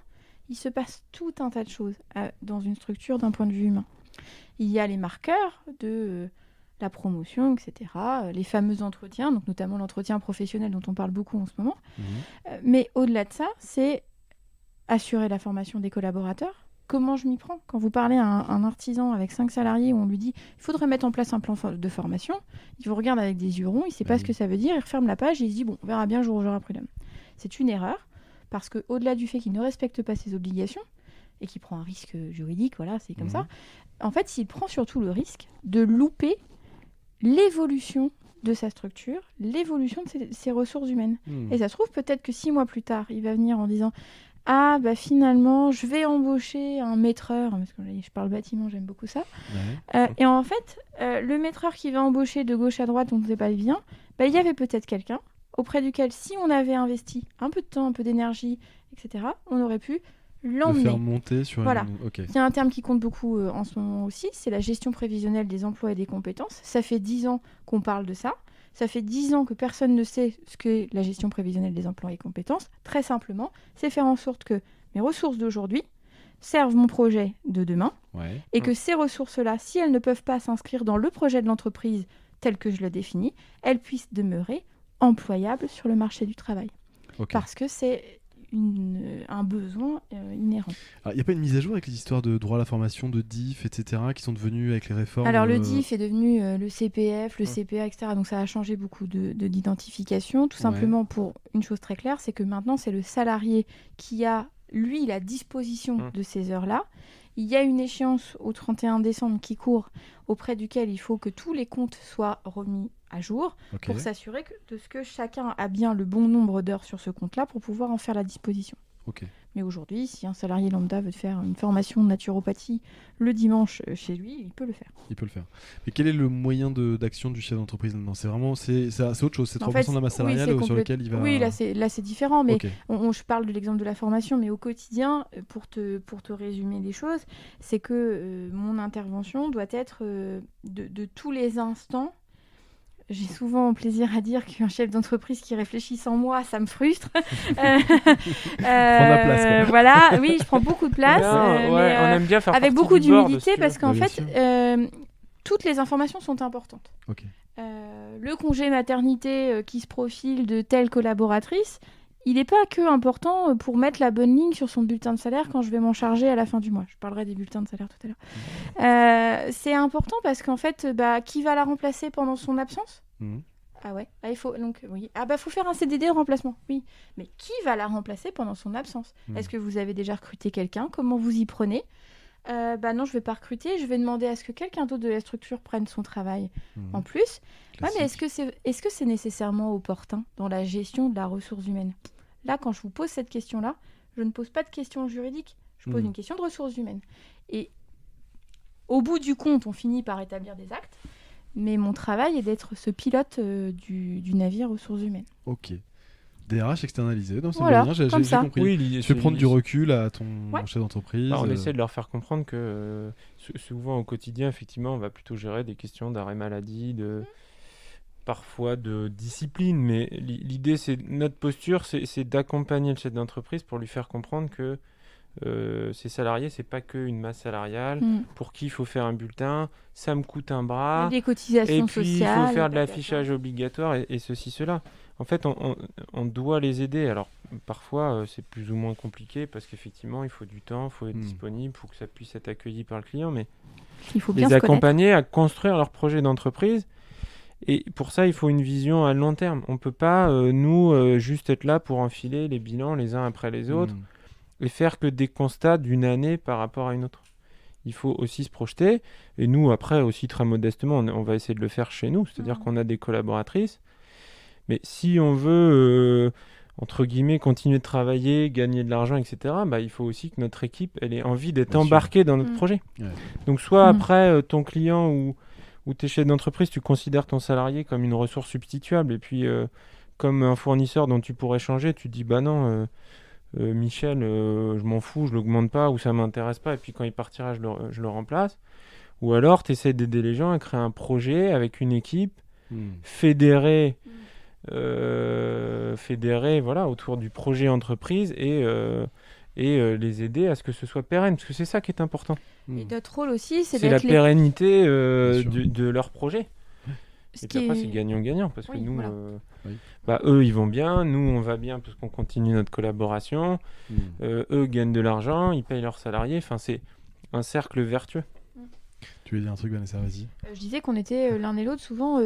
il se passe tout un tas de choses dans une structure d'un point de vue humain. Il y a les marqueurs de la promotion, etc., les fameux entretiens, donc notamment l'entretien professionnel dont on parle beaucoup en ce moment. Mais au-delà de ça, c'est assurer la formation des collaborateurs. Comment je m'y prends? Quand vous parlez à un artisan avec 5 salariés où on lui dit il faudrait mettre en place un plan de formation, il vous regarde avec des yeux ronds, il ne sait pas ce que ça veut dire, il referme la page et il se dit bon, on verra bien le jour où j'aurai un prud'homme. C'est une erreur parce qu'au-delà du fait qu'il ne respecte pas ses obligations et qu'il prend un risque juridique, voilà, c'est comme ça, en fait, il prend surtout le risque de louper l'évolution de sa structure, l'évolution de ses ressources humaines. Et ça se trouve, peut-être que 6 mois plus tard, il va venir en disant ah, bah finalement, je vais embaucher un maîtreur, parce que là, je parle bâtiment, j'aime beaucoup ça. Et en fait, le maîtreur qui va embaucher de gauche à droite, on ne sait pas d'où il vient, bah, il y avait peut-être quelqu'un auprès duquel, si on avait investi un peu de temps, un peu d'énergie, etc., on aurait pu l'emmener. Le faire monter sur voilà. Okay. Il y a un terme qui compte beaucoup en ce moment aussi, c'est la gestion prévisionnelle des emplois et des compétences. Ça fait 10 ans qu'on parle de ça. Ça fait 10 ans que personne ne sait ce qu'est la gestion prévisionnelle des emplois et compétences. Très simplement, c'est faire en sorte que mes ressources d'aujourd'hui servent mon projet de demain et que ces ressources-là, si elles ne peuvent pas s'inscrire dans le projet de l'entreprise tel que je le définis, elles puissent demeurer employables sur le marché du travail. Parce que c'est un besoin inhérent. Il n'y a pas une mise à jour avec les histoires de droit à la formation, de DIF, etc., qui sont devenues avec les réformes? Alors le DIF est devenu le CPF, le CPA, etc. Donc ça a changé beaucoup d'identification. Tout simplement pour une chose très claire, c'est que maintenant c'est le salarié qui a, lui, la disposition de ces heures-là. Il y a une échéance au 31 décembre qui court, auprès duquel il faut que tous les comptes soient remis à jour pour s'assurer de ce que chacun a bien le bon nombre d'heures sur ce compte-là pour pouvoir en faire la disposition. Mais aujourd'hui, si un salarié lambda veut faire une formation de naturopathie le dimanche chez lui, il peut le faire. Il peut le faire. Mais quel est le moyen d'action du chef d'entreprise maintenant? C'est vraiment c'est autre chose, c'est 3% de la masse salariale sur lequel il va... Oui, là c'est différent, mais je parle de l'exemple de la formation, mais au quotidien, pour te résumer les choses, c'est que mon intervention doit être de tous les instants. J'ai souvent plaisir à dire qu'un chef d'entreprise qui réfléchit sans moi, ça me frustre. Prends la place, quoi. Voilà, oui, je prends beaucoup de place. Mais, on aime bien faire avec beaucoup d'humilité parce qu'en fait, toutes les informations sont importantes. Le congé maternité qui se profile de telle collaboratrice, il n'est pas que important pour mettre la bonne ligne sur son bulletin de salaire quand je vais m'en charger à la fin du mois. Je parlerai des bulletins de salaire tout à l'heure. C'est important parce qu'en fait, qui va la remplacer pendant son absence ? Ah ouais, il faut donc oui. Faut faire un CDD de remplacement. Oui, mais qui va la remplacer pendant son absence ? Est-ce que vous avez déjà recruté quelqu'un ? Comment vous y prenez ? Non, je vais pas recruter. Je vais demander à ce que quelqu'un d'autre de la structure prenne son travail en plus. Ouais, mais est-ce que c'est nécessairement opportun dans la gestion de la ressource humaine ? Là, quand je vous pose cette question-là, je ne pose pas de question juridique. Je pose une question de ressources humaines. Et au bout du compte, on finit par établir des actes. Mais mon travail est d'être ce pilote du navire ressources humaines. Ok. DRH externalisé. Non, c'est voilà, bien, j'ai compris. Oui, tu fais prendre du recul à ton chef d'entreprise. On essaie de leur faire comprendre que souvent au quotidien, effectivement, on va plutôt gérer des questions d'arrêt maladie, parfois de discipline. Mais l'idée, notre posture, c'est d'accompagner le chef d'entreprise pour lui faire comprendre que ces salariés, c'est pas qu'une masse salariale pour qui il faut faire un bulletin, ça me coûte un bras, des cotisations et puis sociales, il faut faire de l'affichage obligatoire et ceci, cela. En fait, on doit les aider. Alors, parfois, c'est plus ou moins compliqué parce qu'effectivement, il faut du temps, il faut être disponible pour que ça puisse être accueilli par le client, mais il faut bien les accompagner à construire leur projet d'entreprise. Et pour ça, il faut une vision à long terme. On ne peut pas, juste être là pour enfiler les bilans les uns après les autres et faire que des constats d'une année par rapport à une autre. Il faut aussi se projeter. Et nous, après, aussi très modestement, on va essayer de le faire chez nous. C'est-à-dire qu'on a des collaboratrices. Mais si on veut, entre guillemets, continuer de travailler, gagner de l'argent, etc., il faut aussi que notre équipe elle ait envie d'être embarquée dans notre projet. Ouais. Donc, soit après, ton client ou tes chefs d'entreprise, tu considères ton salarié comme une ressource substituable. Et puis, comme un fournisseur dont tu pourrais changer, tu te dis, non... Michel, je m'en fous, je l'augmente pas ou ça m'intéresse pas et puis quand il partira, je le remplace. Ou alors, tu essaies d'aider les gens à créer un projet avec une équipe fédérée, voilà, autour du projet entreprise et les aider à ce que ce soit pérenne, parce que c'est ça qui est important. Et notre rôle aussi, c'est la pérennité de leur projet. Et puis après, c'est gagnant-gagnant, parce que nous, eux, ils vont bien, nous, on va bien parce qu'on continue notre collaboration, eux gagnent de l'argent, ils payent leurs salariés, enfin, c'est un cercle vertueux. Tu veux dire un truc, Vanessa, vas-y. Je disais qu'on était l'un et l'autre souvent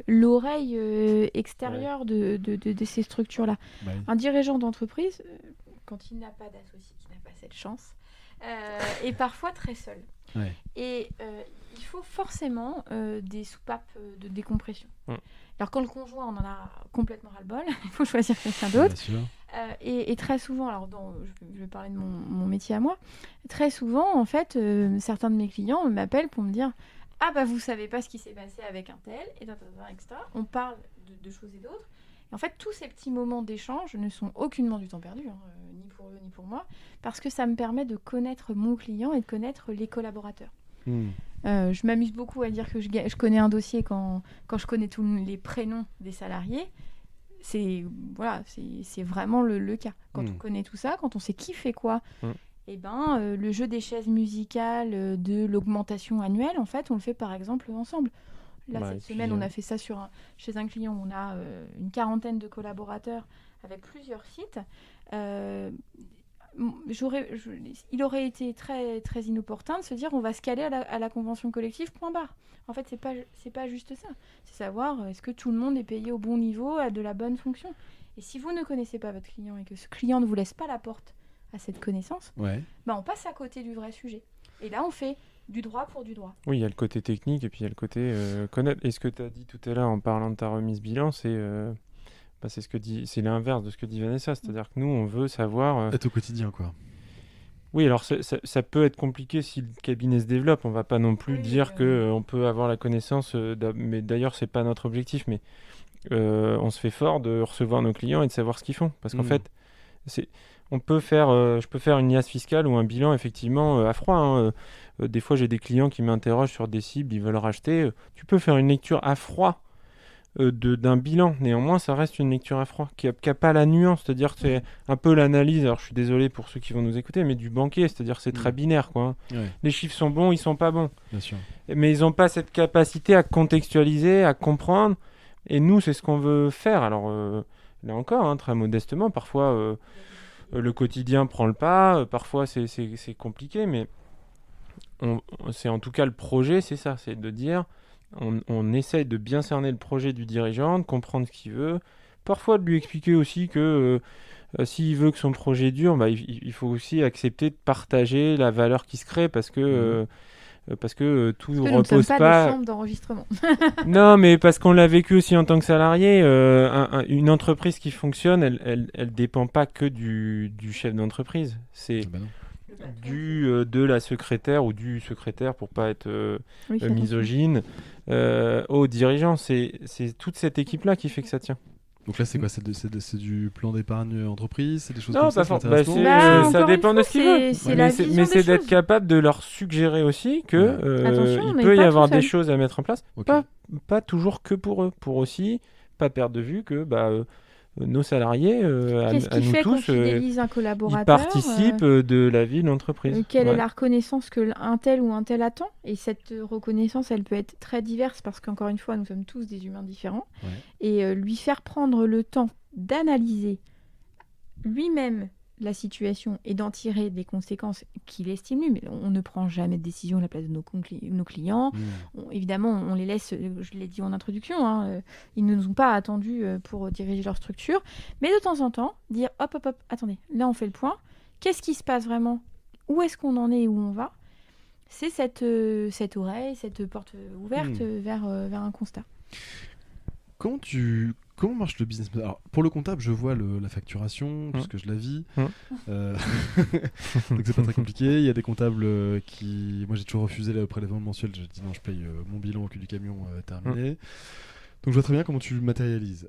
l'oreille extérieure de ces structures-là. Un dirigeant d'entreprise, quand il n'a pas d'associé, qui n'a pas cette chance, est parfois très seul. Ouais. Et il faut forcément des soupapes de décompression. Alors quand le conjoint on en a complètement ras-le-bol, il faut choisir quelqu'un d'autre. Et très souvent, alors je vais parler de mon métier à moi, très souvent en fait, certains de mes clients m'appellent pour me dire « Ah vous savez pas ce qui s'est passé avec un tel, etc. » On parle de choses et d'autres. Et en fait, tous ces petits moments d'échange ne sont aucunement du temps perdu, ni pour eux ni pour moi, parce que ça me permet de connaître mon client et de connaître les collaborateurs. Je m'amuse beaucoup à dire que je connais un dossier quand je connais tous les prénoms des salariés. C'est vraiment le cas. Quand on connaît tout ça, quand on sait qui fait quoi, le jeu des chaises musicales de l'augmentation annuelle, en fait, on le fait par exemple ensemble. Là, cette semaine, on a fait ça chez un client où on a une 40aine de collaborateurs avec plusieurs sites. Il aurait été très, très inopportun de se dire on va se caler à la convention collective, point barre. En fait, c'est pas juste ça. C'est savoir est-ce que tout le monde est payé au bon niveau, à de la bonne fonction. Et si vous ne connaissez pas votre client et que ce client ne vous laisse pas la porte à cette connaissance, on passe à côté du vrai sujet. Et là, on fait du droit pour du droit. Oui, il y a le côté technique et puis il y a le côté connaître. Et ce que tu as dit tout à l'heure en parlant de ta remise bilan, c'est c'est l'inverse de ce que dit Vanessa. C'est-à-dire que nous, on veut savoir... Être au quotidien, quoi. Oui, alors ça peut être compliqué si le cabinet se développe. On va pas non plus dire qu'on peut avoir la connaissance, mais d'ailleurs, c'est pas notre objectif, mais on se fait fort de recevoir nos clients et de savoir ce qu'ils font. Parce qu'en fait, je peux faire une liasse fiscale ou un bilan, effectivement, à froid. Des fois, j'ai des clients qui m'interrogent sur des cibles, ils veulent racheter. Tu peux faire une lecture à froid d'un bilan. Néanmoins, ça reste une lecture à froid qui a pas la nuance, c'est-à-dire que c'est un peu l'analyse, alors je suis désolé pour ceux qui vont nous écouter, mais du banquier, c'est-à-dire que c'est très binaire, quoi. Les chiffres sont bons, ils sont pas bons. Bien sûr. Mais ils n'ont pas cette capacité à contextualiser, à comprendre, et nous, c'est ce qu'on veut faire. Alors, là encore, hein, très modestement, parfois le quotidien prend le pas, parfois c'est compliqué, mais c'est en tout cas le projet, c'est ça, c'est de dire, on essaye de bien cerner le projet du dirigeant, de comprendre ce qu'il veut, parfois de lui expliquer aussi que s'il veut que son projet dure, bah, il faut aussi accepter de partager la valeur qui se crée parce que tout Parce que nous ne repose sommes pas pas. des chambres d'enregistrement. Non, mais parce qu'on l'a vécu aussi en tant que salarié, une entreprise qui fonctionne, elle dépend pas que du chef d'entreprise. C'est Ah bah non. de la secrétaire ou du secrétaire, pour pas être Oui, fais attention. misogyne, aux dirigeants. C'est toute cette équipe-là qui fait que ça tient. Donc là, c'est quoi? C'est du plan d'épargne entreprise? C'est des choses Non, comme ça? pas Ça for- t'intéresse bah, trop? Bah, ça encore dépend une de fois, ce qu'ils veulent. c'est la vision Mais des c'est d'être choses. capable de leur suggérer aussi que Ouais. Attention, on il n'est peut y pas avoir tout des seul. choses à mettre en place. Ok. Pas toujours que pour eux. Pour aussi pas perdre de vue que nos salariés, Qu'est-ce à qui nous fait qu'on tous, fidélise un ils collaborateur participent de la vie de l'entreprise. Quelle est Ouais. la reconnaissance que un tel ou un tel attend? Et cette reconnaissance, elle peut être très diverse parce qu'encore une fois, nous sommes tous des humains différents. Ouais. Et lui faire prendre le temps d'analyser lui-même la situation et d'en tirer des conséquences qu'il estime lui. Mais on ne prend jamais de décision à la place de nos clients. Évidemment, on les laisse, je l'ai dit en introduction, hein, ils ne nous ont pas attendus pour diriger leur structure. Mais de temps en temps, dire hop, hop, hop, attendez, là on fait le point. Qu'est-ce qui se passe vraiment? Où est-ce qu'on en est et où on va? C'est cette oreille, cette porte ouverte vers un constat. Comment marche le business model? Alors, pour le comptable, je vois la facturation, puisque je la vis. Donc c'est pas très compliqué. Il y a des comptables qui... Moi, j'ai toujours refusé le prélèvement mensuel. Je dis non, je paye mon bilan au cul du camion, terminé. Donc je vois très bien comment tu le matérialises.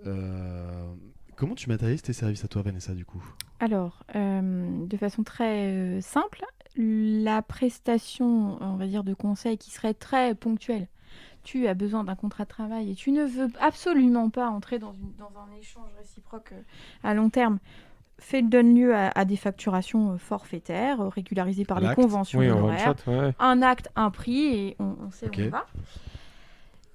Comment tu matérialises tes services à toi, Vanessa, du coup? Alors, de façon très simple, la prestation, on va dire, de conseil qui serait très ponctuelle. Tu as besoin d'un contrat de travail et tu ne veux absolument pas entrer dans un échange réciproque à long terme, donne lieu à des facturations forfaitaires, régularisées par les L'acte. conventions Oui, en one honoraires. shot, ouais. Un acte, un prix, et on sait Ok. où on va.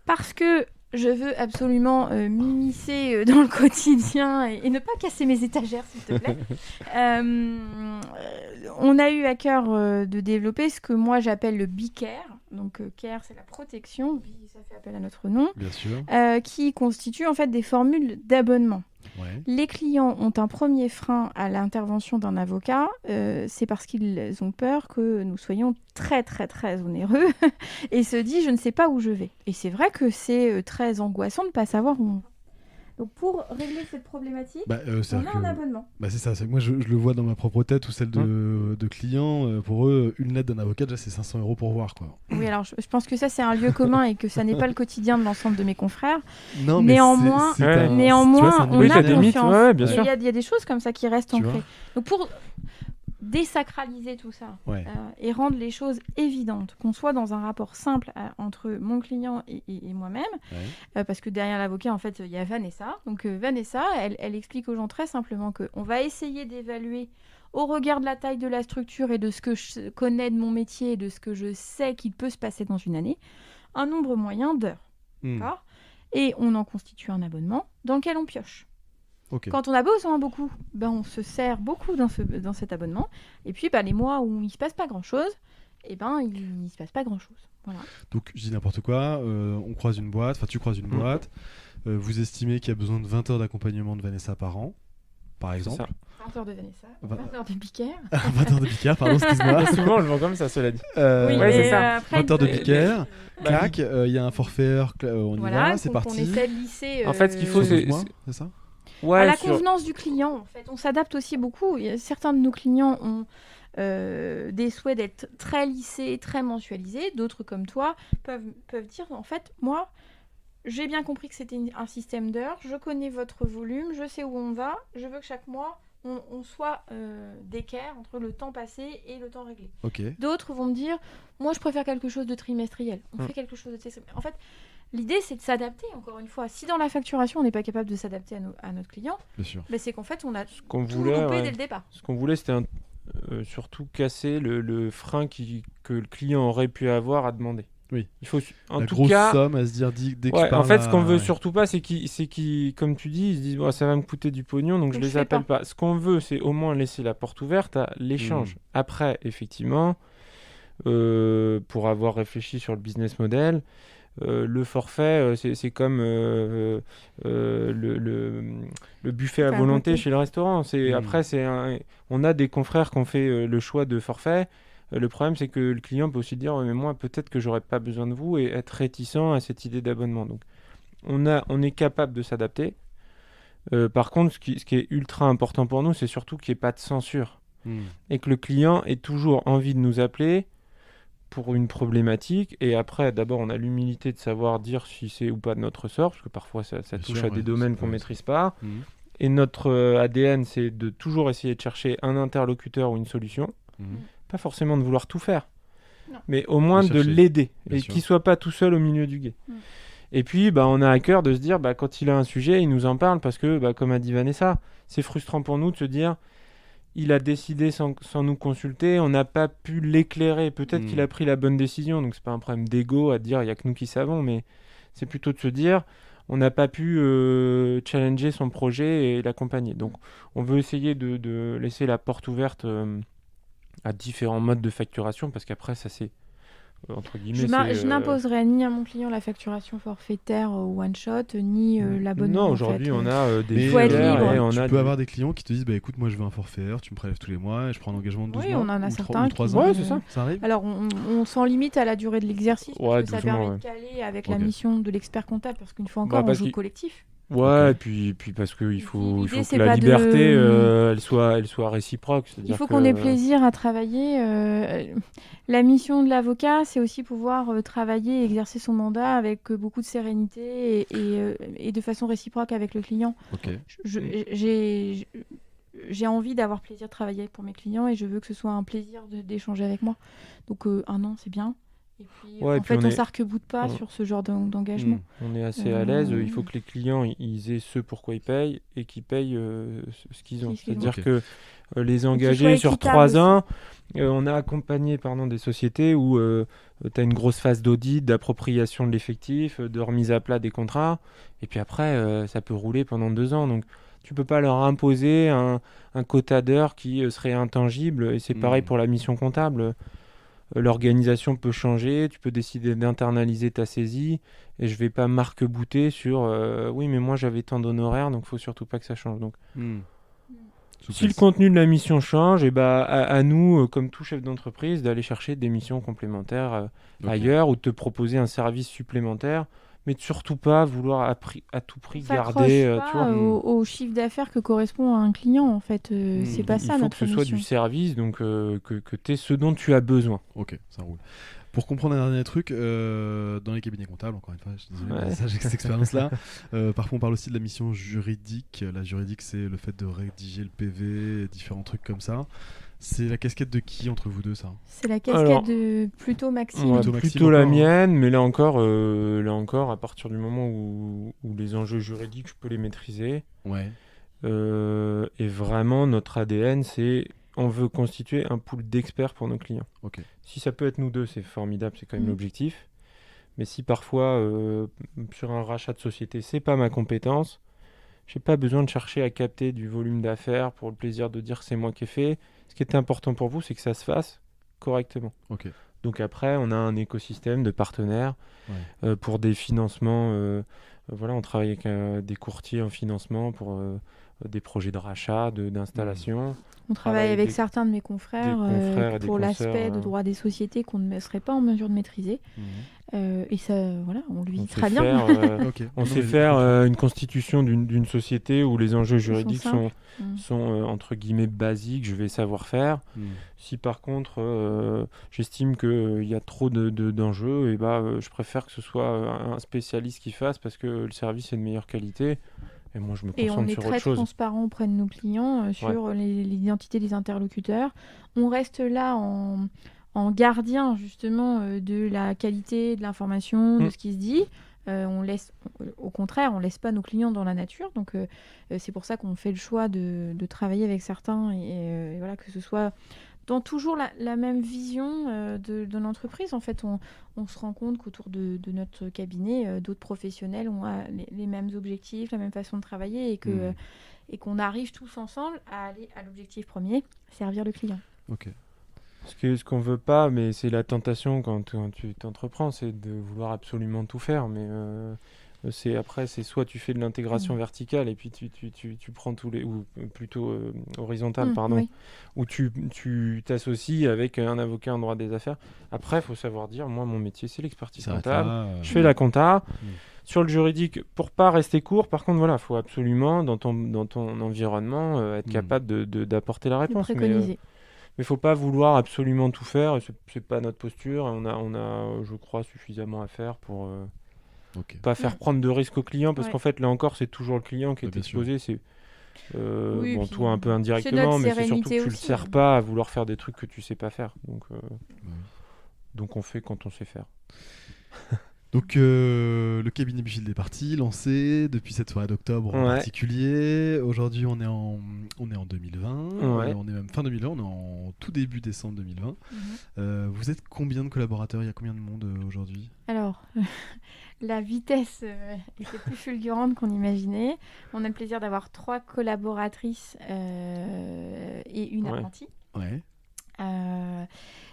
Parce que je veux absolument m'immiscer dans le quotidien et ne pas casser mes étagères, s'il te plaît. On a eu à cœur de développer ce que moi j'appelle le BeCare. Donc Care, c'est la protection, Be, ça fait appel à notre nom, Bien sûr. qui constitue en fait des formules d'abonnement. Ouais. Les clients ont un premier frein à l'intervention d'un avocat, c'est parce qu'ils ont peur que nous soyons très très très onéreux et se disent je ne sais pas où je vais. Et c'est vrai que c'est très angoissant de ne pas savoir où on va. Donc pour régler cette problématique, on a un abonnement. C'est ça, c'est que moi je le vois dans ma propre tête ou celle de clients. Pour eux, une lettre d'un avocat, déjà c'est 500 € pour voir, quoi. Oui, alors je pense que ça c'est un lieu commun et que ça n'est pas le quotidien de l'ensemble de mes confrères. Non, mais Néanmoins, tu vois, c'est un on niveau a de- des limites, conscience. ouais, bien Il sûr. y a des choses comme ça qui restent Tu ancrées. vois. Donc pour désacraliser tout ça Ouais. et rendre les choses évidentes, qu'on soit dans un rapport simple entre mon client et moi-même, Ouais. parce que derrière l'avocat, en fait, il y a Vanessa. Donc Vanessa, elle explique aux gens très simplement qu'on va essayer d'évaluer au regard de la taille de la structure et de ce que je connais de mon métier et de ce que je sais qu'il peut se passer dans une année, un nombre moyen d'heures. D'accord ? Et on en constitue un abonnement dans lequel on pioche. Ok. Quand on a besoin beaucoup, on se sert beaucoup dans cet abonnement. Et puis les mois où il ne se passe pas grand-chose, il ne se passe pas grand-chose. Voilà. Donc je dis n'importe quoi, on croise une boîte, enfin tu croises une boîte, vous estimez qu'il y a besoin de 20 heures d'accompagnement de Vanessa par an, par exemple. 20 heures de Vanessa, 20 20 heures de Bicare. 20 heures de Picard, pardon, excuse-moi. Souvent, on le vend comme ça, cela dit. Oui, Ouais, mais c'est ça. après, 20 heures de Bah, Picard, clac, il y a un forfait heure, on y voilà, va, c'est qu'on parti. essaie de lisser. En fait, ce qu'il faut, Sur 12 c'est- mois, c'est ça? Ouais, à la sur- convenance du client, en fait. On s'adapte aussi beaucoup. Certains de nos clients ont des souhaits d'être très lissés, très mensualisés. D'autres, comme toi, peuvent dire, en fait, moi, j'ai bien compris que c'était un système d'heures. Je connais votre volume, je sais où on va. Je veux que chaque mois, on soit d'équerre entre le temps passé et le temps réglé. Ok. D'autres vont me dire, moi, je préfère quelque chose de trimestriel. On fait quelque chose de trimestriel. En fait, l'idée, c'est de s'adapter, encore une fois. Si dans la facturation, on n'est pas capable de s'adapter à notre client, Bien sûr. c'est qu'en fait, on a qu'on tout voulait, loupé ouais. dès le départ. Ce qu'on voulait, c'était surtout casser le frein que le client aurait pu avoir à demander. Oui. Il faut, en La tout grosse cas, somme à se dire dès que ouais, je parle en fait, ce qu'on veut ouais. surtout pas, c'est qu'ils, comme tu dis, ils se disent, oh, ça va me coûter du pognon, donc je Donc, je les fais appelle pas. Ce qu'on veut, c'est au moins laisser la porte ouverte à l'échange. Après, effectivement, pour avoir réfléchi sur le business model, le forfait, c'est comme le buffet à Enfin, à volonté côté. chez le restaurant. Après, on a des confrères qui ont fait le choix de forfait. Le problème, c'est que le client peut aussi dire, ouais, mais moi, peut-être que j'aurais pas besoin de vous et être réticent à cette idée d'abonnement. Donc, on est capable de s'adapter. Par contre, ce qui est ultra important pour nous, c'est surtout qu'il n'y ait pas de censure et que le client ait toujours envie de nous appeler pour une problématique. Et après, d'abord, on a l'humilité de savoir dire si c'est ou pas de notre sort, parce que parfois, ça Bien touche sûr, à des ouais, domaines c'est qu'on pas- maîtrise pas. Mhm. Et notre ADN, c'est de toujours essayer de chercher un interlocuteur ou une solution. Mhm. Pas forcément de vouloir tout faire, Non. mais au moins de chercher, l'aider bien et sûr. qu'il soit pas tout seul au milieu du gué. Mm. Et puis, bah, on a à cœur de se dire, bah, quand il a un sujet, il nous en parle parce que, bah, comme a dit Vanessa, c'est frustrant pour nous de se dire, il a décidé sans nous consulter, on n'a pas pu l'éclairer. Peut-être qu'il a pris la bonne décision, donc c'est pas un problème d'ego à dire, il y a que nous qui savons, mais c'est plutôt de se dire, on n'a pas pu challenger son projet et l'accompagner. Donc, on veut essayer de laisser la porte ouverte à différents modes de facturation, parce qu'après, ça c'est entre guillemets, Je n'imposerai ni à mon client la facturation forfaitaire one shot, ni l'abonnement. Non, en aujourd'hui, fait. on a des Il faut être filières libre. et on tu a peux avoir des clients qui te disent bah écoute, moi je veux un forfait heure, tu me prélèves tous les mois et je prends un engagement de 12 Oui, mois. on en a ou certains ou 3 qui- ans. Ouais, c'est ça. Ça arrive Alors, on s'en limite à la durée de l'exercice, parce Ouais, que ça 12 mois, permet ouais. de caler avec Ok. la mission de l'expert comptable, parce qu'une fois Bah, encore, on parce joue qu'il- collectif. Ouais, Ok. et puis parce qu'il puis, faut l'idée, que c'est la pas de- liberté, elle soit réciproque. Il C'est-à-dire faut que qu'on ait plaisir à travailler. La mission de l'avocat, c'est aussi pouvoir travailler et exercer son mandat avec beaucoup de sérénité et de façon réciproque avec le client. Ok. Je- j'ai envie d'avoir plaisir de travailler pour mes clients et je veux que ce soit un plaisir d'échanger avec moi. Donc, un an, c'est bien. Et puis, Ouais, et en puis fait, on on est- s'arc-boute pas on- sur ce genre d'engagement. on est assez à l'aise. Il faut Euh, que les clients ils aient ce pourquoi ils payent et qu'ils payent ce qu'ils ont. Ce qu'ils ont. C'est-à-dire Ok. que les soit engager sur équitable 3 aussi. ans, on a accompagné des sociétés où tu as une grosse phase d'audit, d'appropriation de l'effectif, de remise à plat des contrats. Et puis après, ça peut rouler pendant 2 ans. Donc tu peux pas leur imposer un quota d'heures qui serait intangible. Et c'est pareil pour la mission comptable. L'organisation peut changer, tu peux décider d'internaliser ta saisie et je vais pas marque-bouter sur oui mais moi j'avais tant d'honoraires donc faut surtout pas que ça change. Donc si le contenu de la mission change, et bah à nous comme tout chef d'entreprise d'aller chercher des missions complémentaires Ok. ailleurs ou de te proposer un service supplémentaire, mais de surtout pas vouloir à tout prix On s'accroche garder pas tu vois. au chiffre d'affaires que correspond à un client, en fait. C'est pas Il ça faut notre que ce soit mission. du service, donc que tu aies ce dont tu as besoin. Ok, ça roule. Pour comprendre un dernier truc, dans les cabinets comptables, encore une fois, je suis désolé, Ouais. mais ça, j'ai cette expérience-là. Parfois, on parle aussi de la mission juridique. La juridique, c'est le fait de rédiger le PV, et différents trucs comme ça. C'est la casquette de qui entre vous deux, ça C'est la casquette Alors, de plutôt Maxime. Ouais, Plutôt Maxime plutôt la encore, hein. mienne, mais là encore, à partir du moment où les enjeux juridiques, je peux les maîtriser. Ouais. Et vraiment, notre ADN, c'est on veut constituer un pool d'experts pour nos clients. Ok. Si ça peut être nous deux, c'est formidable, c'est quand même Mhm. l'objectif. Mais si parfois, sur un rachat de société, c'est pas ma compétence, j'ai pas besoin de chercher à capter du volume d'affaires pour le plaisir de dire que c'est moi qui ai fait. Ce qui est important pour vous, c'est que ça se fasse correctement. Ok. Donc après, on a un écosystème de partenaires pour des financements. Voilà, on travaille avec des courtiers en financement pour des projets de rachat, d'installation. On travaille avec des- certains de mes confrères, des confrères et des pour consoeurs, l'aspect de droit des sociétés qu'on ne serait pas en mesure de maîtriser. Et ça, voilà, on lui On dit sait très bien. faire, Ok. on Non, sait mais je faire comprends. une constitution d'une société où les enjeux juridiques simples. sont entre guillemets basiques, je vais savoir faire. Si par contre j'estime qu'il y a trop d'enjeux, et je préfère que ce soit un spécialiste qui fasse parce que le service est de meilleure qualité. Et moi, je me Et on concentre est sur très autre chose. transparent auprès de nos clients sur l'identité des interlocuteurs. On reste là en gardien justement de la qualité de l'information, de ce qui se dit. Au contraire, on laisse pas nos clients dans la nature. Donc c'est pour ça qu'on fait le choix de travailler avec certains et voilà, que ce soit dans toujours la même vision de l'entreprise. En fait, on se rend compte qu'autour de notre cabinet, d'autres professionnels ont les mêmes objectifs, la même façon de travailler et qu'on arrive tous ensemble à aller à l'objectif premier, servir le client. Ok. Ce qu'on veut pas, mais c'est la tentation quand tu t'entreprends, c'est de vouloir absolument tout faire. Mais c'est soit tu fais de l'intégration verticale et puis tu prends tous les, ou plutôt horizontale, pardon, Oui. où tu t'associes avec un avocat en droit des affaires. Après, il faut savoir dire, moi, mon métier, c'est l'expertise Ça comptable. là, Je fais la compta. Sur le juridique, pour pas rester court, par contre, voilà, faut absolument, dans ton environnement, être capable d'apporter la De réponse. préconiser. Mais faut pas vouloir absolument tout faire, et c'est pas notre posture. On a, je crois, suffisamment à faire pour pas faire prendre de risques aux clients, parce qu'en fait, là encore, c'est toujours le client qui est bien sûr. exposé. C'est Oui, bon, puis toi un peu c'est indirectement, notre mais c'est surtout que sérénité tu le aussi, sers hein. pas à vouloir faire des trucs que tu sais pas faire. Donc on fait quand on sait faire. Donc le cabinet Bichild est parti, lancé depuis cette soirée d'octobre en particulier. Aujourd'hui on est en 2020, on est même fin 2020, on est en tout début décembre 2020. Vous êtes combien de collaborateurs? Il y a combien de monde aujourd'hui? Alors, la vitesse était plus fulgurante qu'on imaginait. On a le plaisir d'avoir 3 collaboratrices et une apprentie. Ouais.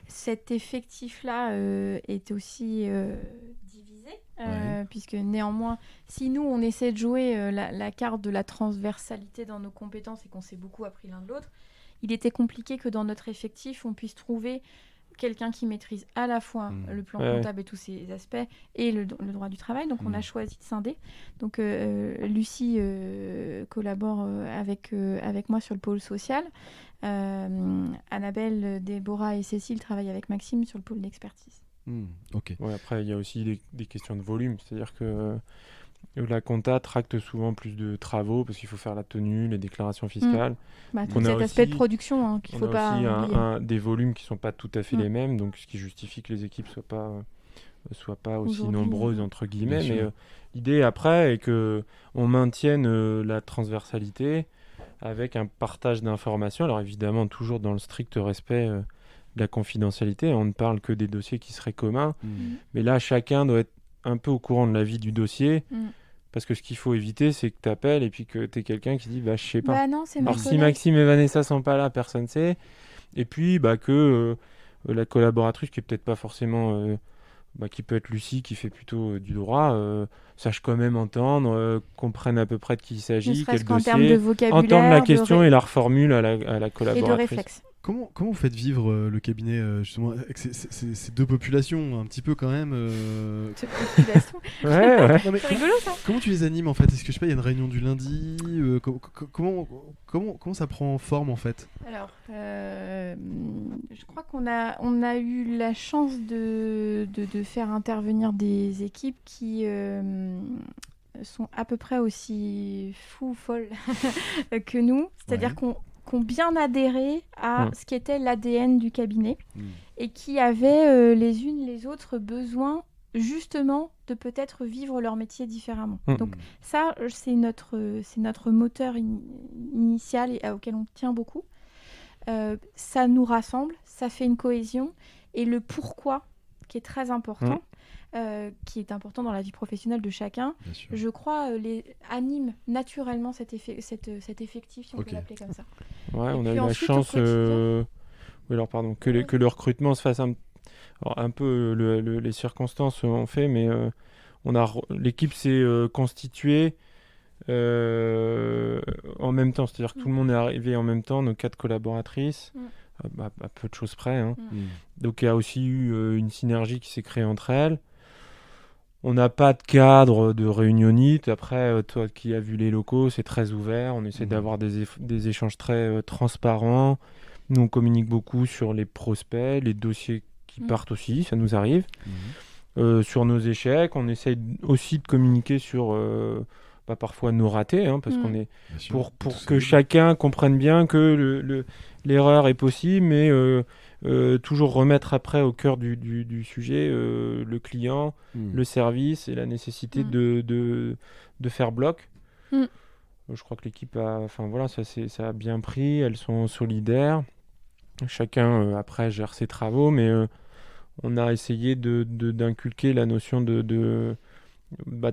Cet effectif-là est aussi divisé, puisque néanmoins, si nous, on essaie de jouer la carte de la transversalité dans nos compétences et qu'on s'est beaucoup appris l'un de l'autre, il était compliqué que dans notre effectif, on puisse trouver quelqu'un qui maîtrise à la fois le plan comptable et tous ses aspects et le droit du travail. Donc, on a choisi de scinder. Donc, Lucie collabore avec moi sur le pôle social. Annabelle, Déborah et Cécile travaillent avec Maxime sur le pôle d'expertise. Ok. Ouais, après, il y a aussi des questions de volume. C'est-à-dire que la compta tracte souvent plus de travaux parce qu'il faut faire la tenue, les déclarations fiscales. Tout cet aspect de production qu'il ne faut pas oublier. On a aussi des volumes qui ne sont pas tout à fait les mêmes, donc ce qui justifie que les équipes ne soient pas aussi nombreuses, entre guillemets. Mais l'idée après est qu'on maintienne la transversalité avec un partage d'informations. Alors évidemment, toujours dans le strict respect de la confidentialité. On ne parle que des dossiers qui seraient communs. Mais là, chacun doit être un peu au courant de la vie du dossier. Parce que ce qu'il faut éviter, c'est que tu appelles et puis que tu es quelqu'un qui dit je sais pas. Bah non, c'est alors si Maxime et Vanessa sont pas là, personne ne sait. Et puis que la collaboratrice qui est peut-être pas forcément qui peut être Lucie qui fait plutôt du droit, sache quand même entendre, comprenne à peu près de qui il s'agit, quel dossier, termes de vocabulaire, entendre la question et la reformule à la collaboratrice. Et de réflexe. Comment vous faites vivre le cabinet justement avec ces deux populations un petit peu quand même Ces populations. Ouais. Non, mais c'est rigolo ça. Comment tu les animes en fait? Est-ce que je sais pas, il y a une réunion du lundi comment ça prend forme en fait? Alors, je crois qu'on a eu la chance de faire intervenir des équipes qui sont à peu près aussi folles que nous. C'est-à-dire qu'on bien adhéré à ce qui était l'ADN du cabinet et qui avaient les unes les autres besoin justement de peut-être vivre leur métier différemment. Donc ça, c'est notre moteur initial et auquel on tient beaucoup. Ça nous rassemble, ça fait une cohésion et le pourquoi qui est très important. Qui est important dans la vie professionnelle de chacun, je crois, anime naturellement cet effectif, si on peut l'appeler comme ça. Ouais, on a eu la chance que le recrutement se fasse un peu, les circonstances ont fait, mais l'équipe s'est constituée en même temps, c'est-à-dire que tout le monde est arrivé en même temps, nos 4 collaboratrices, à peu de choses près. Donc il y a aussi eu une synergie qui s'est créée entre elles. On n'a pas de cadre de réunionnite. Après, toi qui as vu les locaux, c'est très ouvert. On essaie d'avoir des échanges très transparents. Nous, on communique beaucoup sur les prospects, les dossiers qui partent aussi, ça nous arrive. Sur nos échecs, on essaie aussi de communiquer sur parfois nos ratés, parce qu'on est pour que chacun comprenne bien que l'erreur est possible, mais toujours remettre après au cœur du sujet le client, le service et la nécessité de faire bloc. Je crois que l'équipe ça a bien pris, elles sont solidaires. Chacun, après, gère ses travaux, mais on a essayé d'inculquer la notion de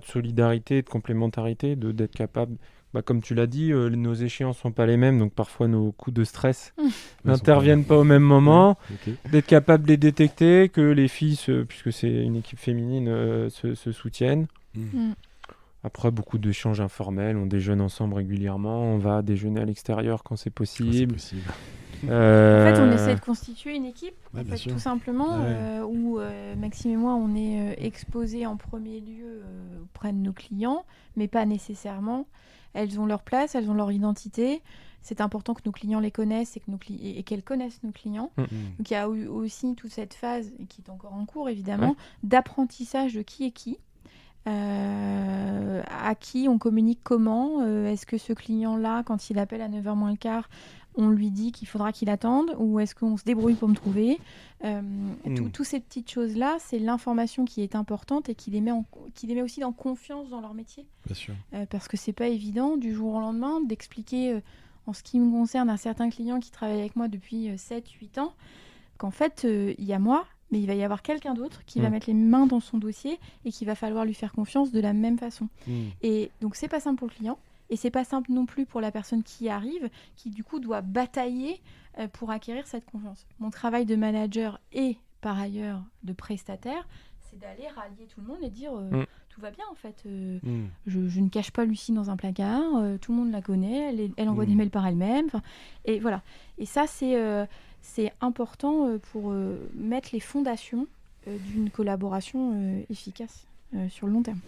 solidarité, de complémentarité, d'être capable. Comme tu l'as dit, nos échéances sont pas les mêmes, donc parfois nos coups de stress n'interviennent pas au même moment. Ok. D'être capable de les détecter, que les filles, puisque c'est une équipe féminine, se soutiennent. Mm. Après, beaucoup d'échanges informels, on déjeune ensemble régulièrement, on va déjeuner à l'extérieur quand c'est Quand c'est possible. possible. En fait, on essaie de constituer une équipe, Ouais, en bien fait, sûr. tout simplement, Ouais. où Maxime et moi, on est exposés en premier lieu auprès de nos clients, mais pas nécessairement. Elles ont leur place, elles ont leur identité. C'est important que nos clients les connaissent et qu'elles connaissent nos clients. Mm. Donc il y a eu aussi toute cette phase, qui est encore en cours évidemment, d'apprentissage de qui est qui. À qui on communique comment. Est-ce que ce client-là, quand il appelle à 9h moins le quart, on lui dit qu'il faudra qu'il attende, ou est-ce qu'on se débrouille pour me trouver. Toutes ces petites choses-là, c'est l'information qui est importante et qui les met aussi en confiance dans leur métier. Bien sûr. Parce que c'est pas évident du jour au lendemain d'expliquer, en ce qui me concerne, à certains clients qui travaillent avec moi depuis 7-8 ans, qu'en fait, il y a moi, mais il va y avoir quelqu'un d'autre qui va mettre les mains dans son dossier et qu'il va falloir lui faire confiance de la même façon. Et donc, c'est pas simple pour le client. Et c'est pas simple non plus pour la personne qui arrive, qui du coup doit batailler pour acquérir cette confiance. Mon travail de manager et par ailleurs de prestataire, c'est d'aller rallier tout le monde et dire tout va bien en fait. Je ne cache pas Lucie dans un placard, tout le monde la connaît, elle envoie des mails par elle-même. Et voilà. Et ça, c'est important pour mettre les fondations d'une collaboration efficace sur le long terme.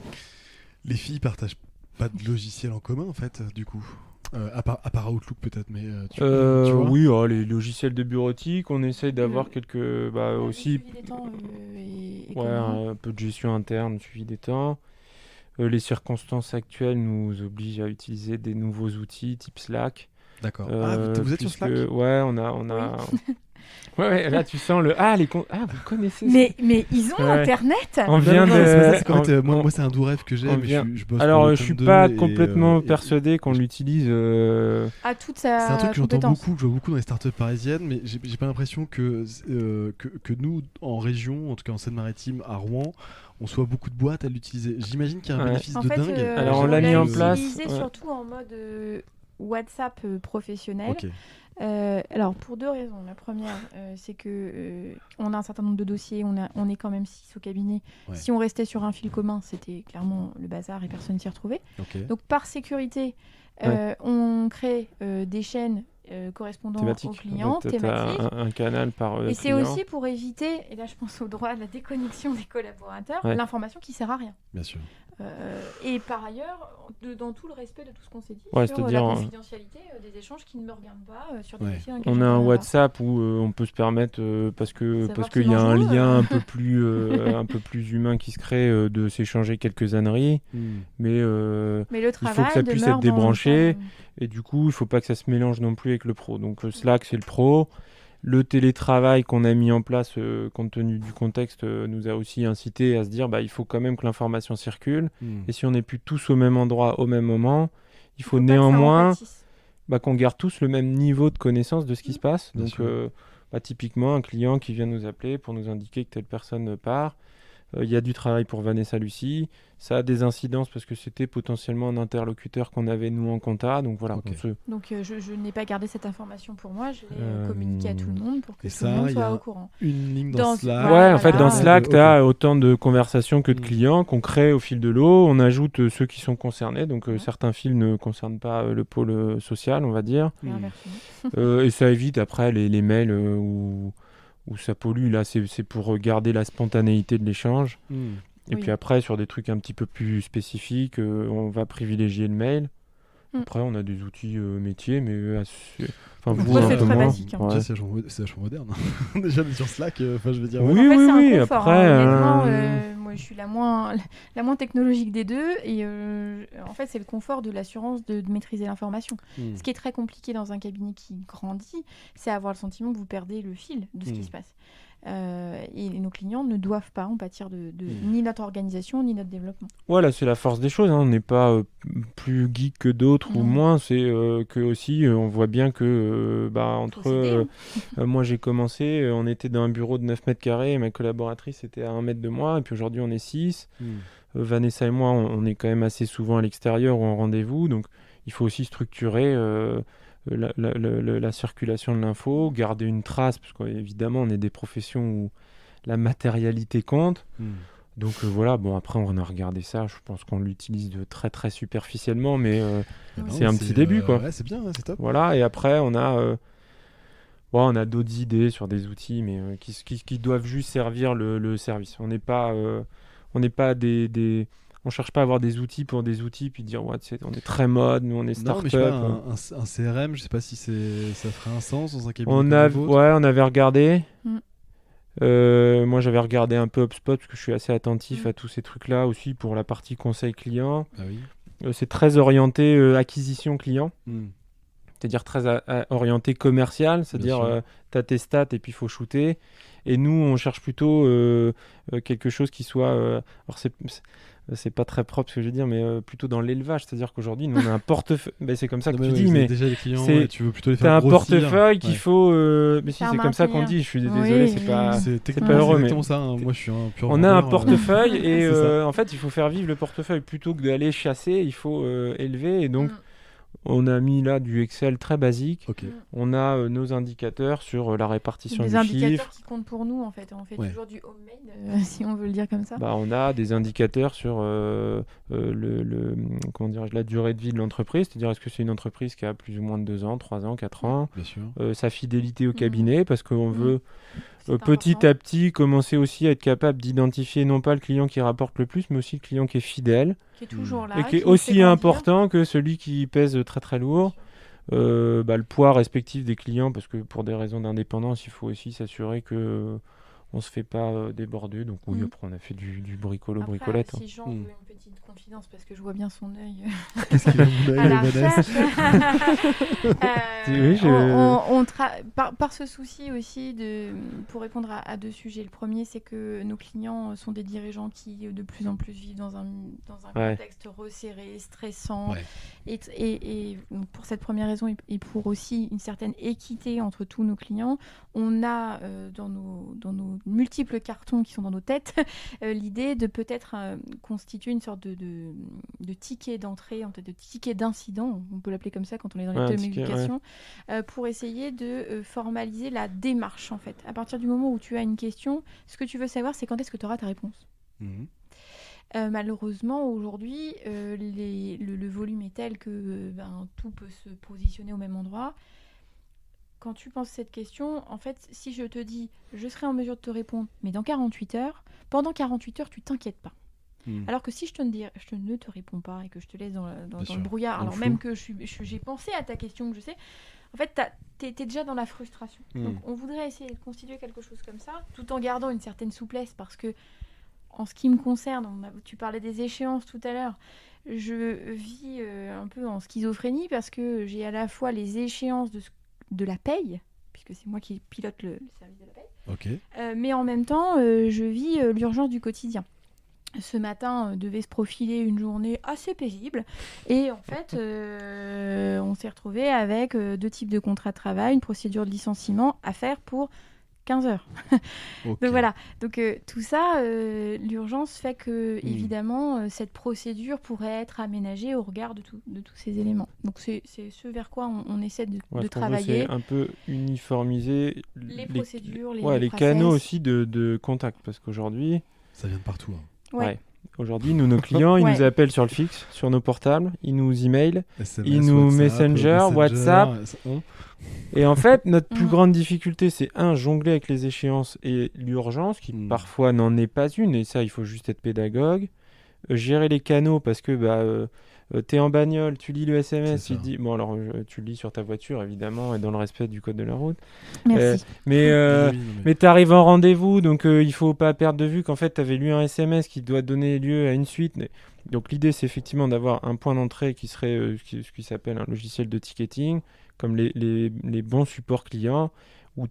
Les filles partagent pas de logiciel en commun en fait, du coup. À part Outlook peut-être, mais tu vois. Oui, les logiciels de bureautique, on essaye d'avoir quelques aussi suivi des temps, et un peu de gestion interne, suivi des temps. Les circonstances actuelles nous obligent à utiliser des nouveaux outils type Slack. D'accord. Vous êtes sur Slack ? Ouais, on a. Ouais, là tu sens vous connaissez ça. Mais ils ont Internet. On vient moi c'est un doux rêve que j'ai, mais je bosse. Alors pour le je suis tome pas 2 complètement persuadé qu'on l'utilise. À toute sa C'est un truc que j'entends compétence. beaucoup, que je vois beaucoup dans les startups parisiennes, mais j'ai pas l'impression que nous, en région, en tout cas en Seine-Maritime, à Rouen, on soit beaucoup de boîtes à l'utiliser. J'imagine qu'il y a un bénéfice En de fait, dingue. Alors, on l'a mis en place. Utilisé surtout en mode WhatsApp professionnel. Ok. Alors pour deux raisons. La première, c'est que on a un certain nombre de dossiers, on est quand même 6 au cabinet. Ouais. Si on restait sur un fil commun, c'était clairement le bazar et personne s'y retrouvait. Ok. Donc par sécurité, on crée des chaînes correspondant Thématique. aux clients, T'as thématiques. un canal par Et c'est client. aussi pour éviter, et là je pense au droit à la déconnexion des collaborateurs, l'information qui sert à rien. Bien sûr. Et par ailleurs, dans tout le respect de tout ce qu'on s'est dit sur c'est-à-dire, la confidentialité des échanges qui ne me regardent pas sur des dossiers dans lesquels On je a un n'interviens pas. WhatsApp où on peut se permettre, parce Savoir qu'il qui y a un mange où, lien un peu plus humain qui se crée, de s'échanger quelques âneries. Mais Mais le il travail faut que ça puisse demeure être débranché. dans- Et du coup, il faut pas que ça se mélange non plus avec le pro. Donc Slack, c'est le pro. Le télétravail qu'on a mis en place, compte tenu du contexte, nous a aussi incité à se dire il faut quand même que l'information circule. Et si on n'est plus tous au même endroit au même moment, il faut pas que ça néanmoins empâtisse. qu'on garde tous le même niveau de connaissance de ce qui se passe. Bien Donc sûr. typiquement, un client qui vient nous appeler pour nous indiquer que telle personne part. Il y a du travail pour Vanessa Lucie. Ça a des incidences parce que c'était potentiellement un interlocuteur qu'on avait nous en compta. Donc voilà. Ok. Donc je n'ai pas gardé cette information pour moi, je l'ai communiquée à tout le monde pour que Et tout le monde ça, il y soit a au courant. une ligne dans Dans- Slack. Ouais, En fait, dans voilà. Slack, Ok. tu as autant de conversations que de clients qu'on crée au fil de l'eau. On ajoute ceux qui sont concernés. Donc certains fils ne concernent pas le pôle social, on va dire. Et inversement. Et ça évite après les mails où ça pollue. Là, c'est pour garder la spontanéité de l'échange. Et Oui. puis après, sur des trucs un petit peu plus spécifiques, on va privilégier le mail. Après, on a des outils métiers, mais Enfin, vous, ça, un c'est peu très moins. basique, hein. Ouais. Déjà, c'est vachement moderne. Déjà, sur Slack, je veux dire. Oui, En fait, c'est un oui, confort. après, Honnêtement, moi, je suis la moins technologique des deux. Et en fait, c'est le confort de l'assurance de maîtriser l'information. Ce qui est très compliqué dans un cabinet qui grandit, c'est avoir le sentiment que vous perdez le fil de ce qui se passe. Et nos clients ne doivent pas en pâtir de ni notre organisation, ni notre développement. Voilà, c'est la force des choses. Hein. On n'est pas plus geek que d'autres ou Non. moins, c'est que aussi on voit bien que entre s'aider, moi j'ai commencé, on était dans un bureau de 9 mètres carrés et ma collaboratrice était à 1 mètre de moi et puis aujourd'hui on est 6. Vanessa et moi on est quand même assez souvent à l'extérieur ou en rendez-vous, donc il faut aussi structurer la circulation de l'info, garder une trace parce qu'évidemment on est des professions où la matérialité compte. Donc voilà, bon après on a regardé ça, je pense qu'on l'utilise de très très superficiellement, mais c'est un petit début quoi. Ouais, c'est bien, c'est top. Voilà, et après on a d'autres idées sur des outils, mais qui doivent juste servir le service. On n'est pas on cherche pas à avoir des outils pour des outils puis dire ouais, on est très mode, nous on est Non, mais start-up. je sais pas, un CRM, je sais pas si ça ferait un sens dans un cabinet On comme a le vôtre. on avait regardé. Mm. Moi j'avais regardé un peu HubSpot parce que je suis assez attentif à tous ces trucs-là aussi pour la partie conseil client. Ah oui. C'est très orienté acquisition client, c'est-à-dire très orienté commercial, c'est-à-dire tu as tes stats et puis il faut shooter. Et nous on cherche plutôt quelque chose qui soit... alors c'est pas très propre ce que je veux dire, mais plutôt dans l'élevage, c'est-à-dire qu'aujourd'hui nous on a un portefeuille, c'est comme ça que tu dis, mais déjà les clients, c'est- et tu veux plutôt les t'as faire un grossir. portefeuille qu'il Ouais. faut... mais si Faire c'est comme ça qu'on maintenir. dit, je suis Oui, désolé, c'est oui. pas... C'est techniquement pas heureux, exactement mais- ça. Hein. Moi, je suis un pur On a un vendeur, portefeuille et C'est ça. en fait il faut faire vivre le portefeuille plutôt que d'aller chasser, il faut élever, et donc on a mis là du Excel très basique. Ok. On a nos indicateurs sur la répartition Des du indicateurs chiffre. qui comptent pour nous en fait. On fait Ouais. toujours du homemade, si on veut le dire comme ça. On a des indicateurs sur comment dirais-je, la durée de vie de l'entreprise, c'est-à-dire est-ce que c'est une entreprise qui a plus ou moins de 2 ans, 3 ans, 4 ans, Bien sûr. sa fidélité au cabinet, parce qu'on veut C'est petit important. à petit commencer aussi à être capable d'identifier non pas le client qui rapporte le plus, mais aussi le client qui est fidèle Qui est toujours là. et qui est nous fait aussi grandir. important que celui qui pèse très très lourd. Le poids respectif des clients, parce que pour des raisons d'indépendance, il faut aussi s'assurer que on se fait pas déborder. Donc oui, après on a fait du bricolette. Si Jean veut une petite confidence, parce que je vois bien son œil Qu'est-ce qu'il a mon à œil, la Vanessa recherche. Oui, Par ce souci aussi, pour répondre à deux sujets. Le premier, c'est que nos clients sont des dirigeants qui de plus en plus vivent dans un contexte resserré, stressant. Ouais. Et pour cette première raison, et pour aussi une certaine équité entre tous nos clients, on a dans nos multiples cartons qui sont dans nos têtes l'idée de peut-être constituer une sorte de ticket d'entrée, en fait, de ticket d'incident, on peut l'appeler comme ça quand on est dans les télécommunications, pour essayer de formaliser la démarche en fait. À partir du moment où tu as une question, ce que tu veux savoir, c'est quand est-ce que tu auras ta réponse. Malheureusement, aujourd'hui, le volume est tel que tout peut se positionner au même endroit. Quand tu penses cette question, en fait, si je te dis « je serai en mesure de te répondre, mais dans 48 heures », pendant 48 heures, tu t'inquiètes pas. Alors que si je ne te réponds pas et que je te laisse dans le brouillard, alors même que j'ai pensé à ta question, que je sais, en fait, t'es déjà dans la frustration. Donc, on voudrait essayer de constituer quelque chose comme ça, tout en gardant une certaine souplesse, parce que, en ce qui me concerne, tu parlais des échéances tout à l'heure, je vis un peu en schizophrénie, parce que j'ai à la fois les échéances de la paye, puisque c'est moi qui pilote le service de la paye, mais en même temps, je vis l'urgence du quotidien. Ce matin, devait se profiler une journée assez paisible. Et en fait, on s'est retrouvé avec 2 types de contrats de travail, une procédure de licenciement à faire pour 15 heures. Donc voilà. Donc tout ça, l'urgence fait que, évidemment, cette procédure pourrait être aménagée au regard de tous ces éléments. Donc c'est ce vers quoi on essaie de travailler. C'est un peu uniformiser les procédures, les canaux aussi de contact. Parce qu'aujourd'hui... Ça vient de partout. Ouais. Aujourd'hui, nos clients, ils nous appellent sur le fixe, sur nos portables, ils nous emailent, SMS, ils nous Messenger, WhatsApp. Et en fait, notre plus grande difficulté, c'est jongler avec les échéances et l'urgence, qui parfois n'en est pas une, et ça, il faut juste être pédagogue. Gérer les canaux, parce que t'es en bagnole, tu lis le SMS, tu te dis... Bon, alors, tu le lis sur ta voiture, évidemment, et dans le respect du code de la route. Merci. Mais t'arrives en rendez-vous, donc il faut pas perdre de vue qu'en fait, t'avais lu un SMS qui doit donner lieu à une suite. Donc, l'idée, c'est effectivement d'avoir un point d'entrée qui serait ce qui s'appelle un logiciel de ticketing, comme les bons supports clients, où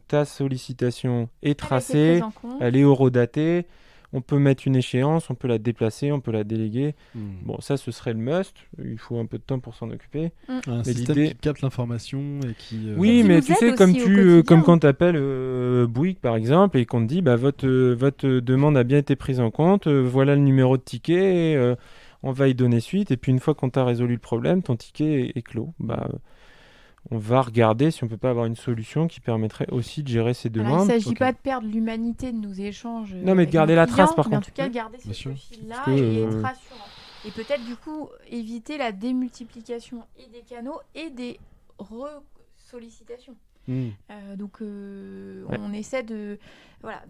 ta sollicitation est tracée, elle est horodatée. On peut mettre une échéance, on peut la déplacer, on peut la déléguer. Hmm. Bon, ça, ce serait le must. Il faut un peu de temps pour s'en occuper. Un système qui capte l'information et qui... Oui, qui mais nous tu aide sais, aussi comme, au tu, quotidien. comme quand tu appelles Bouygues, par exemple, et qu'on te dit votre demande a bien été prise en compte, voilà le numéro de ticket, on va y donner suite. Et puis, une fois qu'on t'a résolu le problème, ton ticket est clos. On va regarder si on peut pas avoir une solution qui permettrait aussi de gérer ces Alors, demandes. il ne s'agit pas de perdre l'humanité de nos échanges. Non, mais de avec garder nos la clients, trace, par mais en contre. tout cas, garder bien ce sûr. profil-là Parce que, et être rassurant. Et peut-être, du coup, éviter la démultiplication et des canaux et des sollicitations. Donc, on essaie de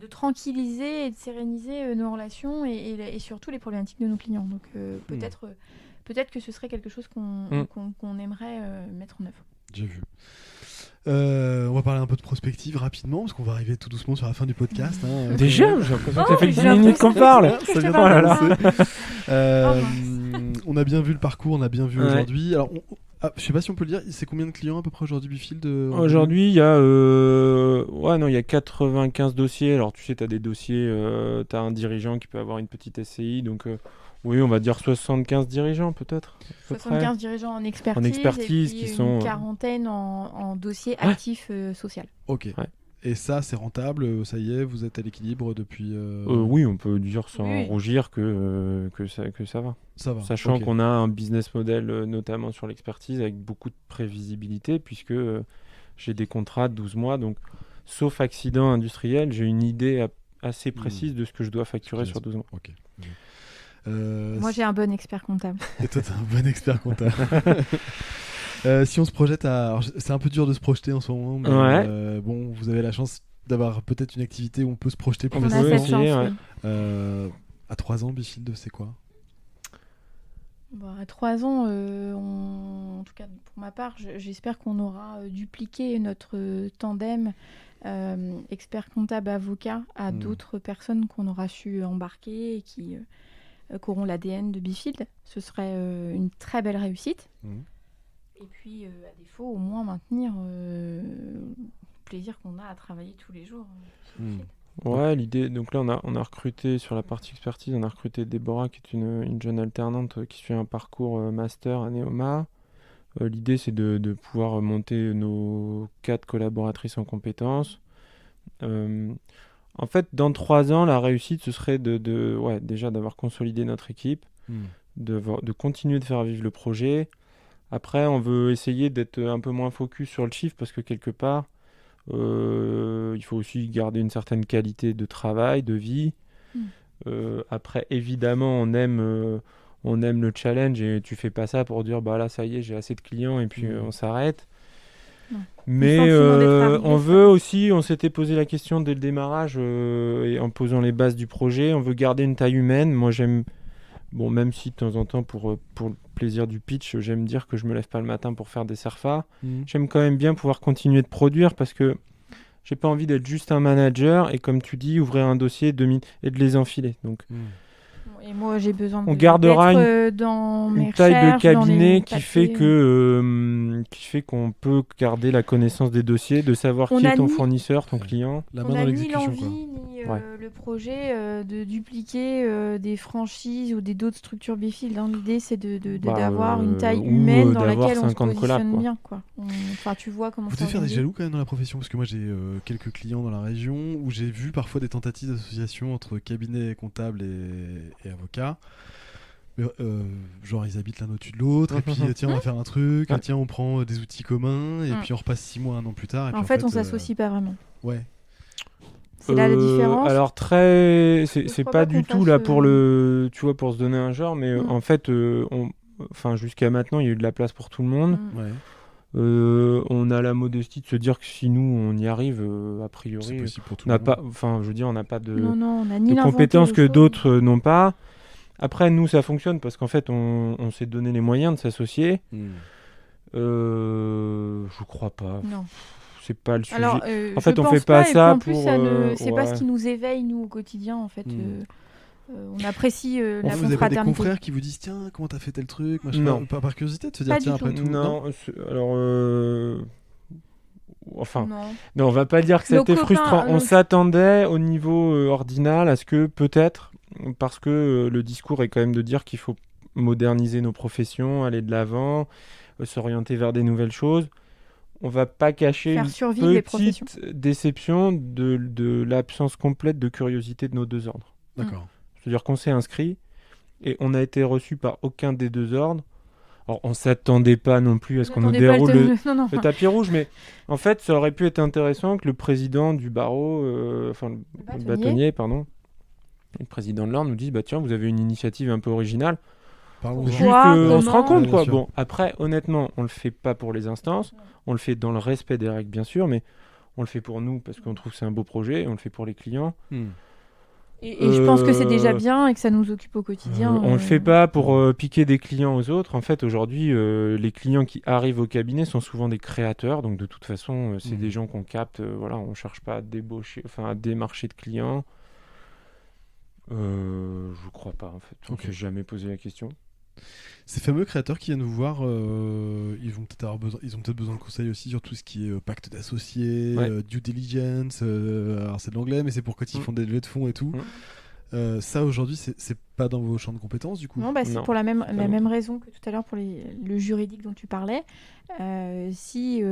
tranquilliser et de séréniser nos relations et surtout les problématiques de nos clients. Donc, peut-être que ce serait quelque chose qu'on aimerait mettre en œuvre. J'ai vu. On va parler un peu de prospective rapidement parce qu'on va arriver tout doucement sur la fin du podcast. Déjà, j'ai l'impression que ça Oh, fait mais 10 j'ai minutes qu'on l'impression parle. que Ça je vient te parle de de commencer. On a bien vu le parcours, on a bien vu Ouais. aujourd'hui. Alors, je sais pas si on peut le dire, c'est combien de clients à peu près aujourd'hui Bifield Aujourd'hui, il y a il y a 95 dossiers. Alors, tu sais, tu as des dossiers, tu as un dirigeant qui peut avoir une petite SCI. Donc, oui, on va dire 75 dirigeants peut-être. à peu près. 75 dirigeants en expertise, expertise et puis qui une sont, quarantaine en dossier actif social. Ok. Ouais. Et ça, c'est rentable, ça y est, vous êtes à l'équilibre depuis... Oui, on peut dire sans Oui. rougir que ça va. Ça va. Sachant ok. qu'on a un business model, notamment sur l'expertise, avec beaucoup de prévisibilité, puisque j'ai des contrats de 12 mois. Donc, sauf accident industriel, j'ai une idée assez précise de ce que je dois facturer sur 12 mois. Ok. Moi, j'ai un bon expert comptable. Et toi, t'es un bon expert comptable. Si on se projette alors, c'est un peu dur de se projeter en ce moment, mais Ouais. bon, vous avez la chance d'avoir peut-être une activité où on peut se projeter plus On a peut cette facilement. chance, essayer, oui. À 3 ans, Bifield, c'est quoi? À 3 ans, en tout cas pour ma part, j'espère qu'on aura dupliqué notre tandem expert comptable avocat à d'autres personnes qu'on aura su embarquer et qui auront l'ADN de Bifield. Ce serait une très belle réussite. Et puis, à défaut, au moins maintenir le plaisir qu'on a à travailler tous les jours chez Bifield. Ouais, l'idée, donc là on a recruté sur la partie expertise, on a recruté Déborah qui est une jeune alternante qui suit un parcours master à Neoma. L'idée c'est de pouvoir monter nos 4 collaboratrices en compétences. En fait, dans 3 ans, la réussite ce serait déjà d'avoir consolidé notre équipe, de continuer de faire vivre le projet. Après, on veut essayer d'être un peu moins focus sur le chiffre parce que quelque part, il faut aussi garder une certaine qualité de travail, de vie. Après, évidemment, on aime le challenge et tu fais pas ça pour dire bah là, ça y est, j'ai assez de clients et puis on s'arrête. Non. Mais Le sentiment d'être arrivé, on ça. veut aussi, on s'était posé la question dès le démarrage et en posant les bases du projet, on veut garder une taille humaine. Moi, j'aime. Bon, même si de temps en temps, pour le plaisir du pitch, j'aime dire que je me lève pas le matin pour faire des serfas, j'aime quand même bien pouvoir continuer de produire parce que j'ai pas envie d'être juste un manager et comme tu dis, ouvrir un dossier et de les enfiler. Donc, Et moi, j'ai besoin on gardera d'être dans mes une taille de recherches, dans les cabinet qui fait papiers. qui fait qu'on peut garder la connaissance des dossiers, de savoir On qui a est ton ni- fournisseur, ton client. La On main dans n'a ni l'exécution, quoi. l'envie ni Ouais. le projet de dupliquer des franchises ou d'autres structures Bifield. L'idée, c'est d'avoir une taille ou, humaine dans d'avoir laquelle on se 50 collabs, positionne quoi. bien. Enfin, tu vois comment Vous ça devez faire des rebondit. jaloux quand même dans la profession parce que moi j'ai quelques clients dans la région où j'ai vu parfois des tentatives d'association entre cabinet comptable et avocat. Mais, genre ils habitent l'un au-dessus de l'autre et puis tiens on va faire un truc, tiens on prend des outils communs et puis on repasse 6 mois, un an plus tard. Et puis En fait, on s'associe pas vraiment. Ouais. C'est là la différence. Alors c'est crois pas pas du qu'on tout fasse, là pour le, tu vois, pour se donner un genre, mais en fait, enfin jusqu'à maintenant, il y a eu de la place pour tout le monde. Ouais. On a la modestie de se dire que si nous on y arrive, a C'est priori, possible pour tout on le n'a monde. pas, enfin je veux dire, on n'a pas de Non, on a ni de l'inventé compétences le que chose. d'autres n'ont pas. Après, nous, ça fonctionne parce qu'en fait, on s'est donné les moyens de s'associer. Je crois pas. Non. C'est pas le sujet. Alors, en fait, je on pense fait pas et ça puis en plus, pour. c'est pas ce ouais. qui nous éveille nous au quotidien en fait. On apprécie la Vous avez pas des confraternité. confrères qui vous disent tiens comment t'as fait tel truc machin, Non. par curiosité de se dire Pas tiens du après tout. tout. Non, alors Enfin, Non. non, on va pas dire que Nos c'était copains, frustrant. On s'attendait au niveau ordinal à ce que peut-être, parce que le discours est quand même de dire qu'il faut moderniser nos professions, aller de l'avant, s'orienter vers des nouvelles choses. On va pas cacher Faire une survivre les professions. petite déception de l'absence complète de curiosité de nos deux ordres. D'accord. C'est-à-dire qu'on s'est inscrit et on n'a été reçu par aucun des deux ordres. Alors, on s'attendait pas non plus à ce qu'on nous déroule Non. le tapis rouge, mais en fait, ça aurait pu être intéressant que le président du barreau, le bâtonnier, pardon, et le président de l'ordre nous dise, bah tiens, vous avez une initiative un peu originale. Parlons-en. Juste, Quoi, on se rend comment compte, Ouais, quoi. bien sûr. Bon, après, honnêtement, on le fait pas pour les instances, on le fait dans le respect des règles, bien sûr, mais on le fait pour nous parce qu'on trouve que c'est un beau projet, et on le fait pour les clients. Et je pense que c'est déjà bien et que ça nous occupe au quotidien. On le fait pas pour piquer des clients aux autres. En fait, aujourd'hui, les clients qui arrivent au cabinet sont souvent des créateurs. Donc, de toute façon, c'est des gens qu'on capte. Voilà, on cherche pas à débaucher, à démarcher de clients. Je crois pas, en fait. On s'est jamais posé la question. Ces fameux créateurs qui viennent vous voir, ils ont peut-être besoin de conseils aussi sur tout ce qui est pacte d'associés, due diligence. Alors c'est de l'anglais, mais c'est pour quand ils font des levées de fonds et tout. Ça aujourd'hui, c'est pas dans vos champs de compétences du coup. Non, c'est pour la même raison que tout à l'heure pour le juridique dont tu parlais. Si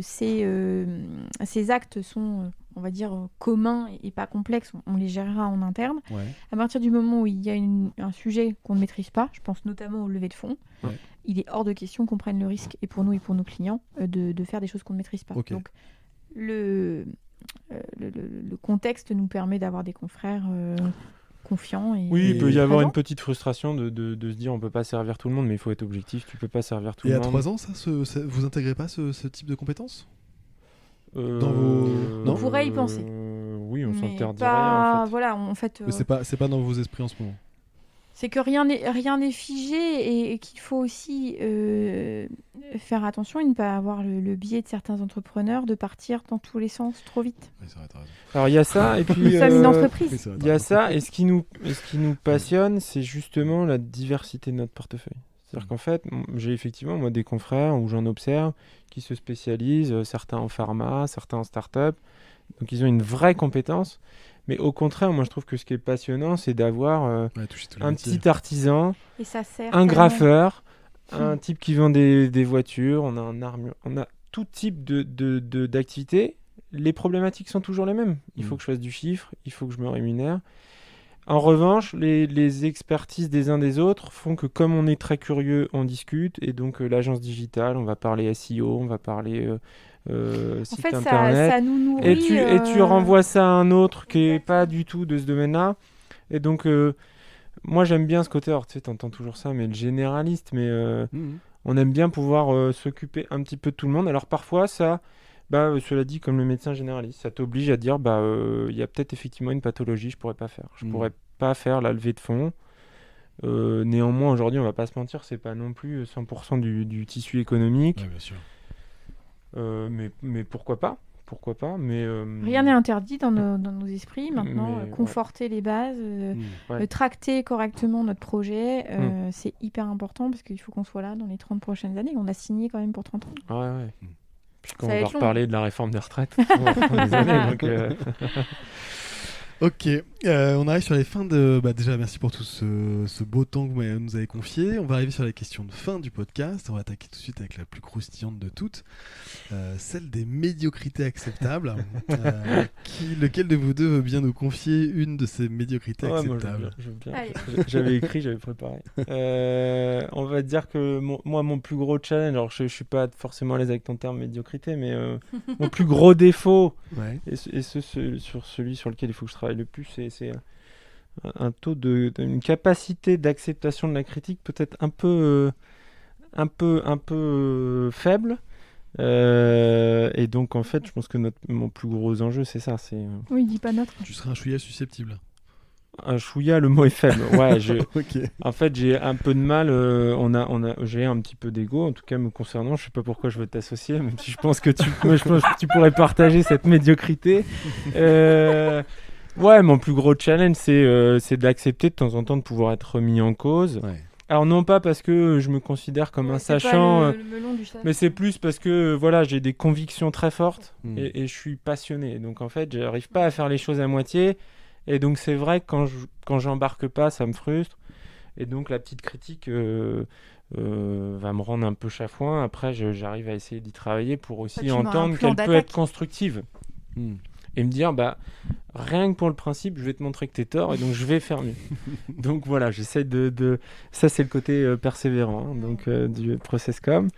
ces actes sont, on va dire, communs et pas complexes, on les gérera en interne. Ouais. À partir du moment où il y a un sujet qu'on ne maîtrise pas, je pense notamment aux levées de fonds, il est hors de question qu'on prenne le risque, et pour nous et pour nos clients, de faire des choses qu'on ne maîtrise pas. Okay. Donc le contexte nous permet d'avoir des confrères confiants. Oui, il peut y avoir présents. une petite frustration de se dire on peut pas servir tout le monde, mais il faut être objectif, tu peux pas servir tout le monde. Et à monde. 3 ans, vous intégrez pas ce type de compétences dans vos... On pourrait y penser. Oui, on s'interdit pas... rien en fait. Voilà, en fait. Mais c'est pas dans vos esprits en ce moment. C'est que rien n'est figé et qu'il faut aussi faire attention et ne pas avoir le biais de certains entrepreneurs de partir dans tous les sens trop vite. Oui, c'est vrai, t'as raison. Alors il y a ça et puis Nous sommes une entreprise. il y a ça et ce qui nous passionne, c'est justement la diversité de notre portefeuille. C'est-à-dire qu'en fait, j'ai effectivement moi des confrères où j'en observe qui se spécialisent, certains en pharma, certains en start-up. Donc ils ont une vraie compétence. Mais au contraire, moi je trouve que ce qui est passionnant, c'est d'avoir un petit artisan, et ça sert un graffeur, un type qui vend des voitures, on a un armure, on a tout type d'activité. Les problématiques sont toujours les mêmes. Il faut que je fasse du chiffre, il faut que je me rémunère. En revanche, les expertises des uns des autres font que comme on est très curieux, on discute. Et donc l'agence digitale, on va parler SEO, on va parler... site en fait, internet, ça nous nourrit, et tu renvoies ça à un autre qui est pas du tout de ce domaine-là. Et donc, moi j'aime bien ce côté. Alors tu sais, t'entends toujours ça, mais le généraliste. Mais on aime bien pouvoir s'occuper un petit peu de tout le monde. Alors parfois, ça, cela dit, comme le médecin généraliste, ça t'oblige à dire, il y a peut-être effectivement une pathologie, je pourrais pas faire. Je pourrais pas faire la levée de fonds. Néanmoins, aujourd'hui, on va pas se mentir, c'est pas non plus 100% du tissu économique. Ouais, bien sûr. Mais pourquoi pas mais rien n'est interdit dans nos esprits maintenant. Conforter les bases, tracter correctement notre projet, c'est hyper important parce qu'il faut qu'on soit là dans les 30 prochaines années. On a signé quand même pour 30 ans. Ouais. Puis quand on va reparler de la réforme des retraites, on va prendre des années. Donc, Ok, on arrive sur les fins de... déjà, merci pour tout ce beau temps que vous nous avez confié. On va arriver sur les questions de fin du podcast. On va attaquer tout de suite avec la plus croustillante de toutes, celle des médiocrités acceptables. Lequel de vous deux veut bien nous confier une de ces médiocrités acceptables? Je veux bien. J'avais écrit, j'avais préparé. On va dire que mon plus gros challenge, alors je ne suis pas forcément à l'aise avec ton terme médiocrité, mais mon plus gros défaut, et sur celui sur lequel il faut que je travaille le plus, c'est un taux une capacité d'acceptation de la critique peut-être un peu faible. Et donc en fait, je pense que mon plus gros enjeu, c'est ça. Oui, dis pas notre. Tu serais un chouïa susceptible. Un chouïa, le mot est faible. Ouais, Okay. En fait, j'ai un peu de mal. J'ai un petit peu d'ego, en tout cas me concernant. Je sais pas pourquoi je veux t'associer, même si je pense que tu pourrais partager cette médiocrité. Ouais, mon plus gros challenge, c'est d'accepter de temps en temps de pouvoir être remis en cause. Ouais. Alors non pas parce que je me considère comme un C'est sachant, pas le melon du sachant. mais c'est plus parce que voilà, j'ai des convictions très fortes Mm. et je suis passionné. Donc en fait, j'arrive pas à faire les choses à moitié. Et donc c'est vrai que quand j'embarque pas, ça me frustre. Et donc la petite critique va me rendre un peu chafouin. Après, j'arrive à essayer d'y travailler pour aussi tu mets un entendre plan qu'elle peut être d'attaque. constructive. Mm. Et me dire, bah, rien que pour le principe, je vais te montrer que t'es tort et donc je vais faire mieux. Donc voilà, j'essaie de... Ça, c'est le côté persévérant donc, du process.com.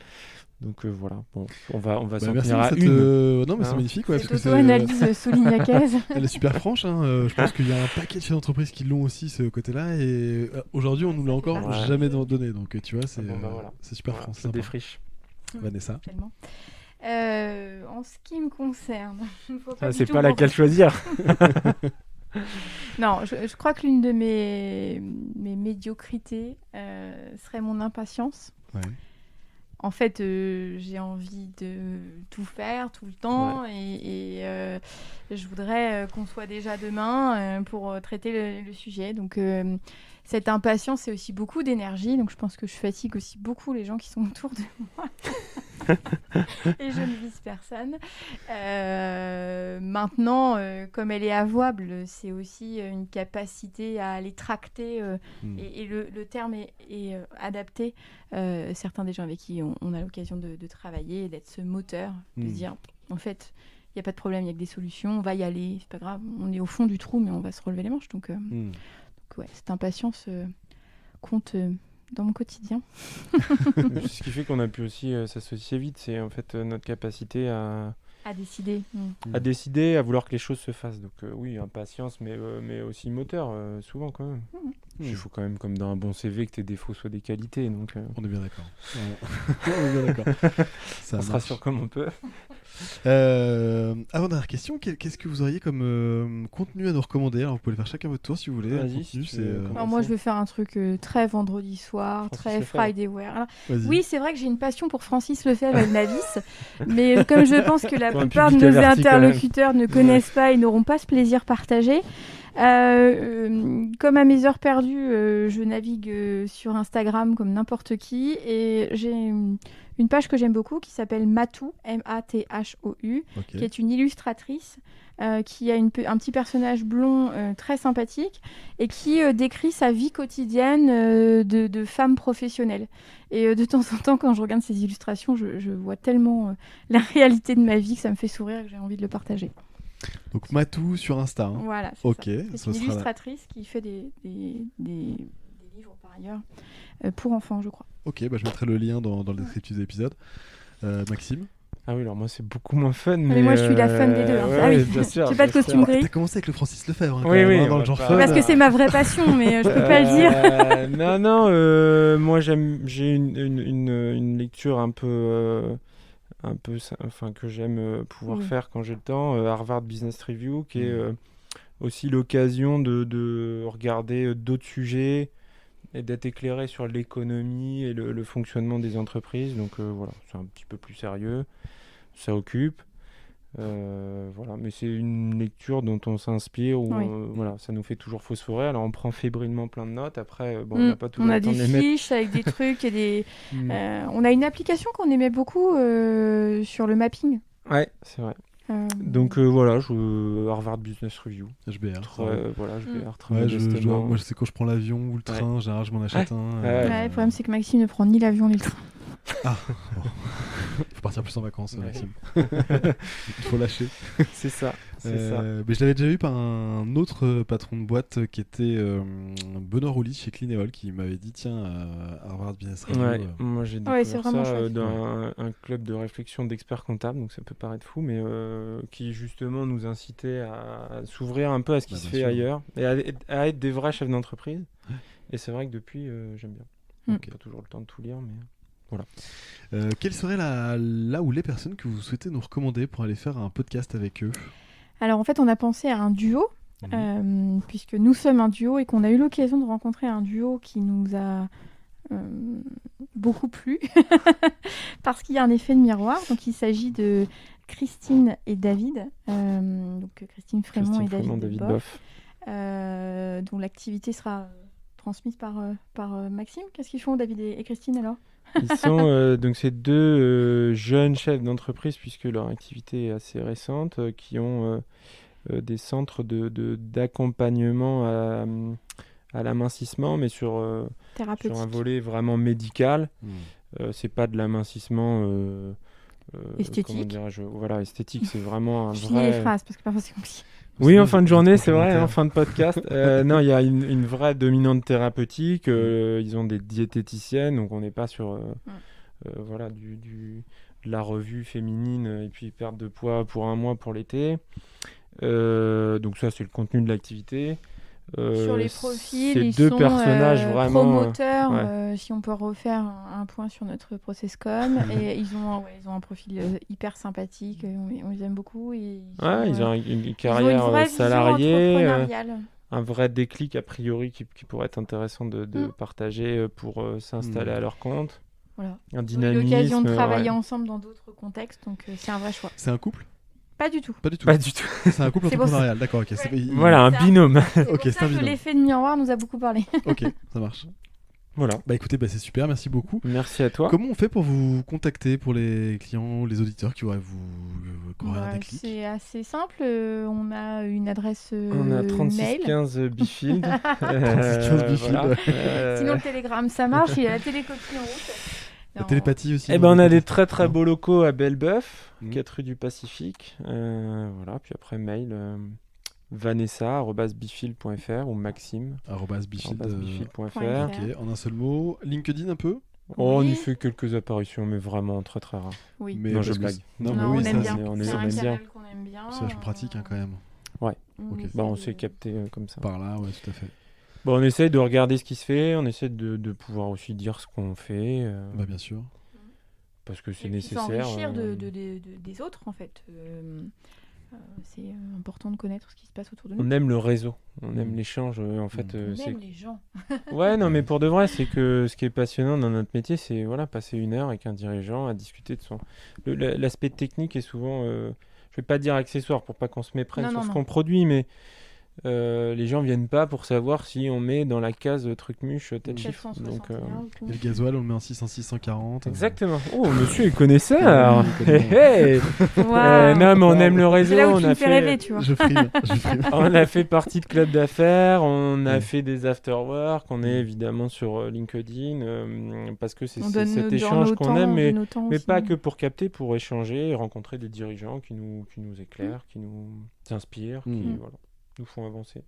Donc voilà, bon, on va s'en Merci tenir pour à cette, une. non, mais c'est Hein. magnifique. Ouais, Cette parce que auto-analyse soulignacaise. elle est super franche. Hein. Je pense qu'il y a un paquet de chefs d'entreprise qui l'ont aussi, ce côté-là. Et aujourd'hui, on nous l'a encore Ouais. jamais donné. Donc tu vois, c'est Voilà. c'est super Voilà, franc. je C'est sympa. défriche. Vanessa. Tellement. En ce qui me concerne, faut pas Ah, du c'est tout pas m'en- laquelle choisir. Non, je crois que l'une de mes médiocrités serait mon impatience. Ouais. En fait, j'ai envie de tout faire tout le temps et je voudrais qu'on soit déjà demain pour traiter le sujet. Donc, cette impatience, c'est aussi beaucoup d'énergie. Donc, je pense que je fatigue aussi beaucoup les gens qui sont autour de moi. Et je ne vise personne. Maintenant, comme elle est avouable, c'est aussi une capacité à les tracter et le terme est adapté. Certains des gens avec qui on a l'occasion de travailler, d'être ce moteur, de se dire, en fait, il n'y a pas de problème, il y a que des solutions, on va y aller, c'est pas grave, on est au fond du trou, mais on va se relever les manches. Donc ouais, cette impatience compte dans mon quotidien. Ce qui fait qu'on a pu aussi s'associer vite, c'est en fait notre capacité À décider. à décider, à vouloir que les choses se fassent. Donc oui, impatience, mais aussi moteur, souvent quand même. Il faut quand même, comme dans un bon CV, que tes défauts soient des qualités. Donc On est bien d'accord. On est bien d'accord. Ça on se marche. rassure comme on peut. Avant-dernière question, qu'est-ce que vous auriez comme contenu à nous recommander? Alors, vous pouvez le faire chacun votre tour si vous voulez. Vas-y, Contenu, si tu c'est, veux commencer. Alors moi, je vais faire un truc très vendredi soir, Francis très Lefebvre. Friday-wear. Alors, vas-y. oui, c'est vrai que j'ai une passion pour Francis Lefebvre et Navis, mais comme je pense que la Pour un plupart de public nos averti, quand même. interlocuteurs ne connaissent pas et n'auront pas ce plaisir partagé, comme à mes heures perdues, je navigue sur Instagram comme n'importe qui et j'ai une page que j'aime beaucoup qui s'appelle Mathou, M-A-T-H-O-U, Ok. qui est une illustratrice qui a un petit personnage blond très sympathique et qui décrit sa vie quotidienne de femme professionnelle. Et de temps en temps, quand je regarde ces illustrations, je vois tellement la réalité de ma vie que ça me fait sourire et que j'ai envie de le partager. Donc Matou sur Insta. Hein. Voilà, c'est Ok, ça. ce C'est une sera illustratrice qui fait des livres par ailleurs pour enfants, je crois. Ok, bah, je mettrai le lien dans le descriptif de l'épisode. Maxime. Ah oui, alors moi c'est beaucoup moins fun. Mais moi, je suis la fun des deux, hein. ouais, Ah oui. bien sûr. J'ai pas de bien costume sûr. gris. T'as commencé avec le Francis Lefebvre, hein, quand Oui, même, oui, hein, dans on le va genre pas- fun. Parce que c'est ma vraie passion, mais je peux pas le dire. Non, moi j'ai une lecture un peu enfin que j'aime pouvoir Oui. faire quand j'ai le temps, Harvard Business Review, qui est aussi l'occasion de regarder d'autres sujets et d'être éclairé sur l'économie et le fonctionnement des entreprises. Donc voilà, c'est un petit peu plus sérieux, ça occupe. Voilà, mais c'est une lecture dont on s'inspire ou Oui. voilà, ça nous fait toujours phosphorer. Alors on prend fébrilement plein de notes. Après, bon, on n'a pas toujours On a le temps des de les mettre. fiches avec des trucs et des. Mm. On a une application qu'on aimait beaucoup sur le mapping. Ouais, c'est vrai. Donc voilà, Harvard Business Review. HBR. Voilà, je vais très Ouais, modestement. moi je sais quand je prends l'avion ou le train, en général je m'en achète un. Ouais, le problème c'est que Maxime ne prend ni l'avion ni le train. Ah, faut partir plus en vacances, Ouais. Maxime. Il faut lâcher. C'est ça. Mais je l'avais déjà eu par un autre patron de boîte qui était Benoît Roulis chez Clinéol qui m'avait dit tiens, Harvard Business Review. Ouais, moi j'ai découvert c'est vraiment ça chouette. dans un club de réflexion d'experts comptables, donc ça peut paraître fou, mais qui justement nous incitait à s'ouvrir un peu à ce qui Bah, se bien fait sûr. ailleurs et à être des vrais chefs d'entreprise. Et c'est vrai que depuis, j'aime bien. Ok. Pas toujours le temps de tout lire, mais voilà. Quelle serait là où les personnes que vous souhaitez nous recommander pour aller faire un podcast avec eux? Alors en fait, on a pensé à un duo, puisque nous sommes un duo et qu'on a eu l'occasion de rencontrer un duo qui nous a beaucoup plu, parce qu'il y a un effet de miroir. Donc il s'agit de Christine et David, donc Christine Frémont et David Boff, dont l'activité sera transmises par Maxime. Qu'est-ce qu'ils font, David et Christine, alors? Ils sont donc ces deux jeunes chefs d'entreprise, puisque leur activité est assez récente, qui ont des centres d'accompagnement à l'amincissement, mais sur un volet vraiment médical. C'est pas de l'amincissement esthétique. Voilà, esthétique, c'est vraiment un Je vrai... finis les phrases, parce que parfois c'est compliqué. Oui, en fin de journée, c'est vrai, en fin de podcast. Non, il y a une vraie dominante thérapeutique. Ils ont des diététiciennes, donc on n'est pas sur voilà, de la revue féminine et puis perte de poids pour un mois pour l'été. Donc ça, c'est le contenu de l'activité. Sur les profils, ces ils deux sont personnages vraiment promoteurs. Si on peut refaire un point sur notre process.com, et ils ont un profil hyper sympathique. On les aime beaucoup. Et ils ont une ils carrière ont une vraie salariée, vision entrepreneuriale. un vrai déclic a priori qui pourrait être intéressant de partager pour s'installer à leur compte. Voilà. Un Ils ont eu l'occasion de dynamisme, travailler ensemble dans d'autres contextes, donc c'est un vrai choix. C'est un couple? Pas du tout. Pas du tout. Pas du tout. C'est un couple C'est pour entrepreneurial, d'accord. Ok. Voilà, un binôme. C'est Ok, pour c'est ça un que binôme. l'effet de miroir nous a beaucoup parlé. Ok, ça marche. Voilà. Bah écoutez, c'est super, merci beaucoup. Merci à toi. Comment on fait pour vous contacter, pour les clients ou les auditeurs qui auraient un déclic? C'est assez simple. On a une adresse On a mail. 3615 Bifield. 3615 Bifield. Voilà. Sinon, le télégramme, ça marche. Il y a la télécopie en route. La télépathie aussi. Eh ben, on a des très très beaux locaux à Belle-Boeuf, Mhm. 4 rue du Pacifique. Voilà. Puis après, mail vanessa@bifield.fr ou maxime @bifield.fr. .fr. Ok, en un seul mot. LinkedIn un peu? On y Oui. fait quelques apparitions, mais vraiment très très rares. Oui. Mais Non, je parce que blague. Non, Non, mais oui, on ça, aime bien. on C'est aime un bien. canal qu'on aime bien. c'est vachement pratique quand même. On s'est capté comme ça. Par là, ouais, tout à fait. Bon, on essaye de regarder ce qui se fait, on essaie de pouvoir aussi dire ce qu'on fait, Bah bien sûr. parce que c'est Et puis nécessaire. s'enrichir des autres, en fait. C'est important de connaître ce qui se passe autour de nous. On aime le réseau, on aime l'échange. En fait, On c'est... aime les gens. Ouais, non, mais pour de vrai, c'est que ce qui est passionnant dans notre métier, c'est voilà, passer 1 heure avec un dirigeant à discuter de son. L'aspect technique est souvent, je vais pas dire accessoire pour pas qu'on se méprenne Non, sur non, ce non. qu'on produit, mais les gens viennent pas pour savoir si on met dans la case truc muche tel chiffre. 761, Donc, du coup. Et le gasoil, on le met en 600, 640. exactement. Oh, monsieur est connaisseur. Oui, il connaît. Hé, hé. Waouh. Non, mais on aime le réseau. C'est là où on tu a me fais fait. rêver, tu vois. Je frime. On a fait partie de club d'affaires, on a Ouais. fait des after-work, on est évidemment sur LinkedIn, parce que c'est On donne cet nos échange temps, qu'on aime, on mais donne nos temps aussi. pas que pour capter, pour échanger et rencontrer des dirigeants qui nous éclairent, qui nous inspirent, qui voilà, nous font avancer.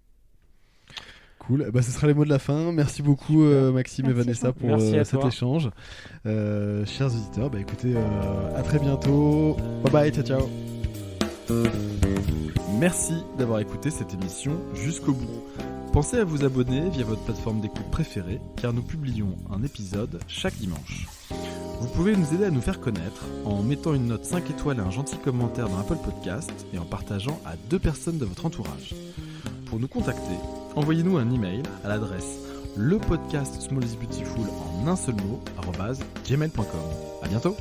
Cool. Bah, ce sera les mots de la fin. Merci beaucoup, Maxime et Merci, Vanessa, pour Merci à cet toi. échange. Chers auditeurs, bah, écoutez, à très bientôt. Bye bye, ciao, ciao. Merci d'avoir écouté cette émission jusqu'au bout. Pensez à vous abonner via votre plateforme d'écoute préférée, car nous publions un épisode chaque dimanche. Vous pouvez nous aider à nous faire connaître en mettant une note 5 étoiles et un gentil commentaire dans Apple Podcast et en partageant à 2 personnes de votre entourage. Pour nous contacter, envoyez-nous un email à l'adresse lepodcastsmallisbeautiful en un seul mot @gmail.com. À bientôt.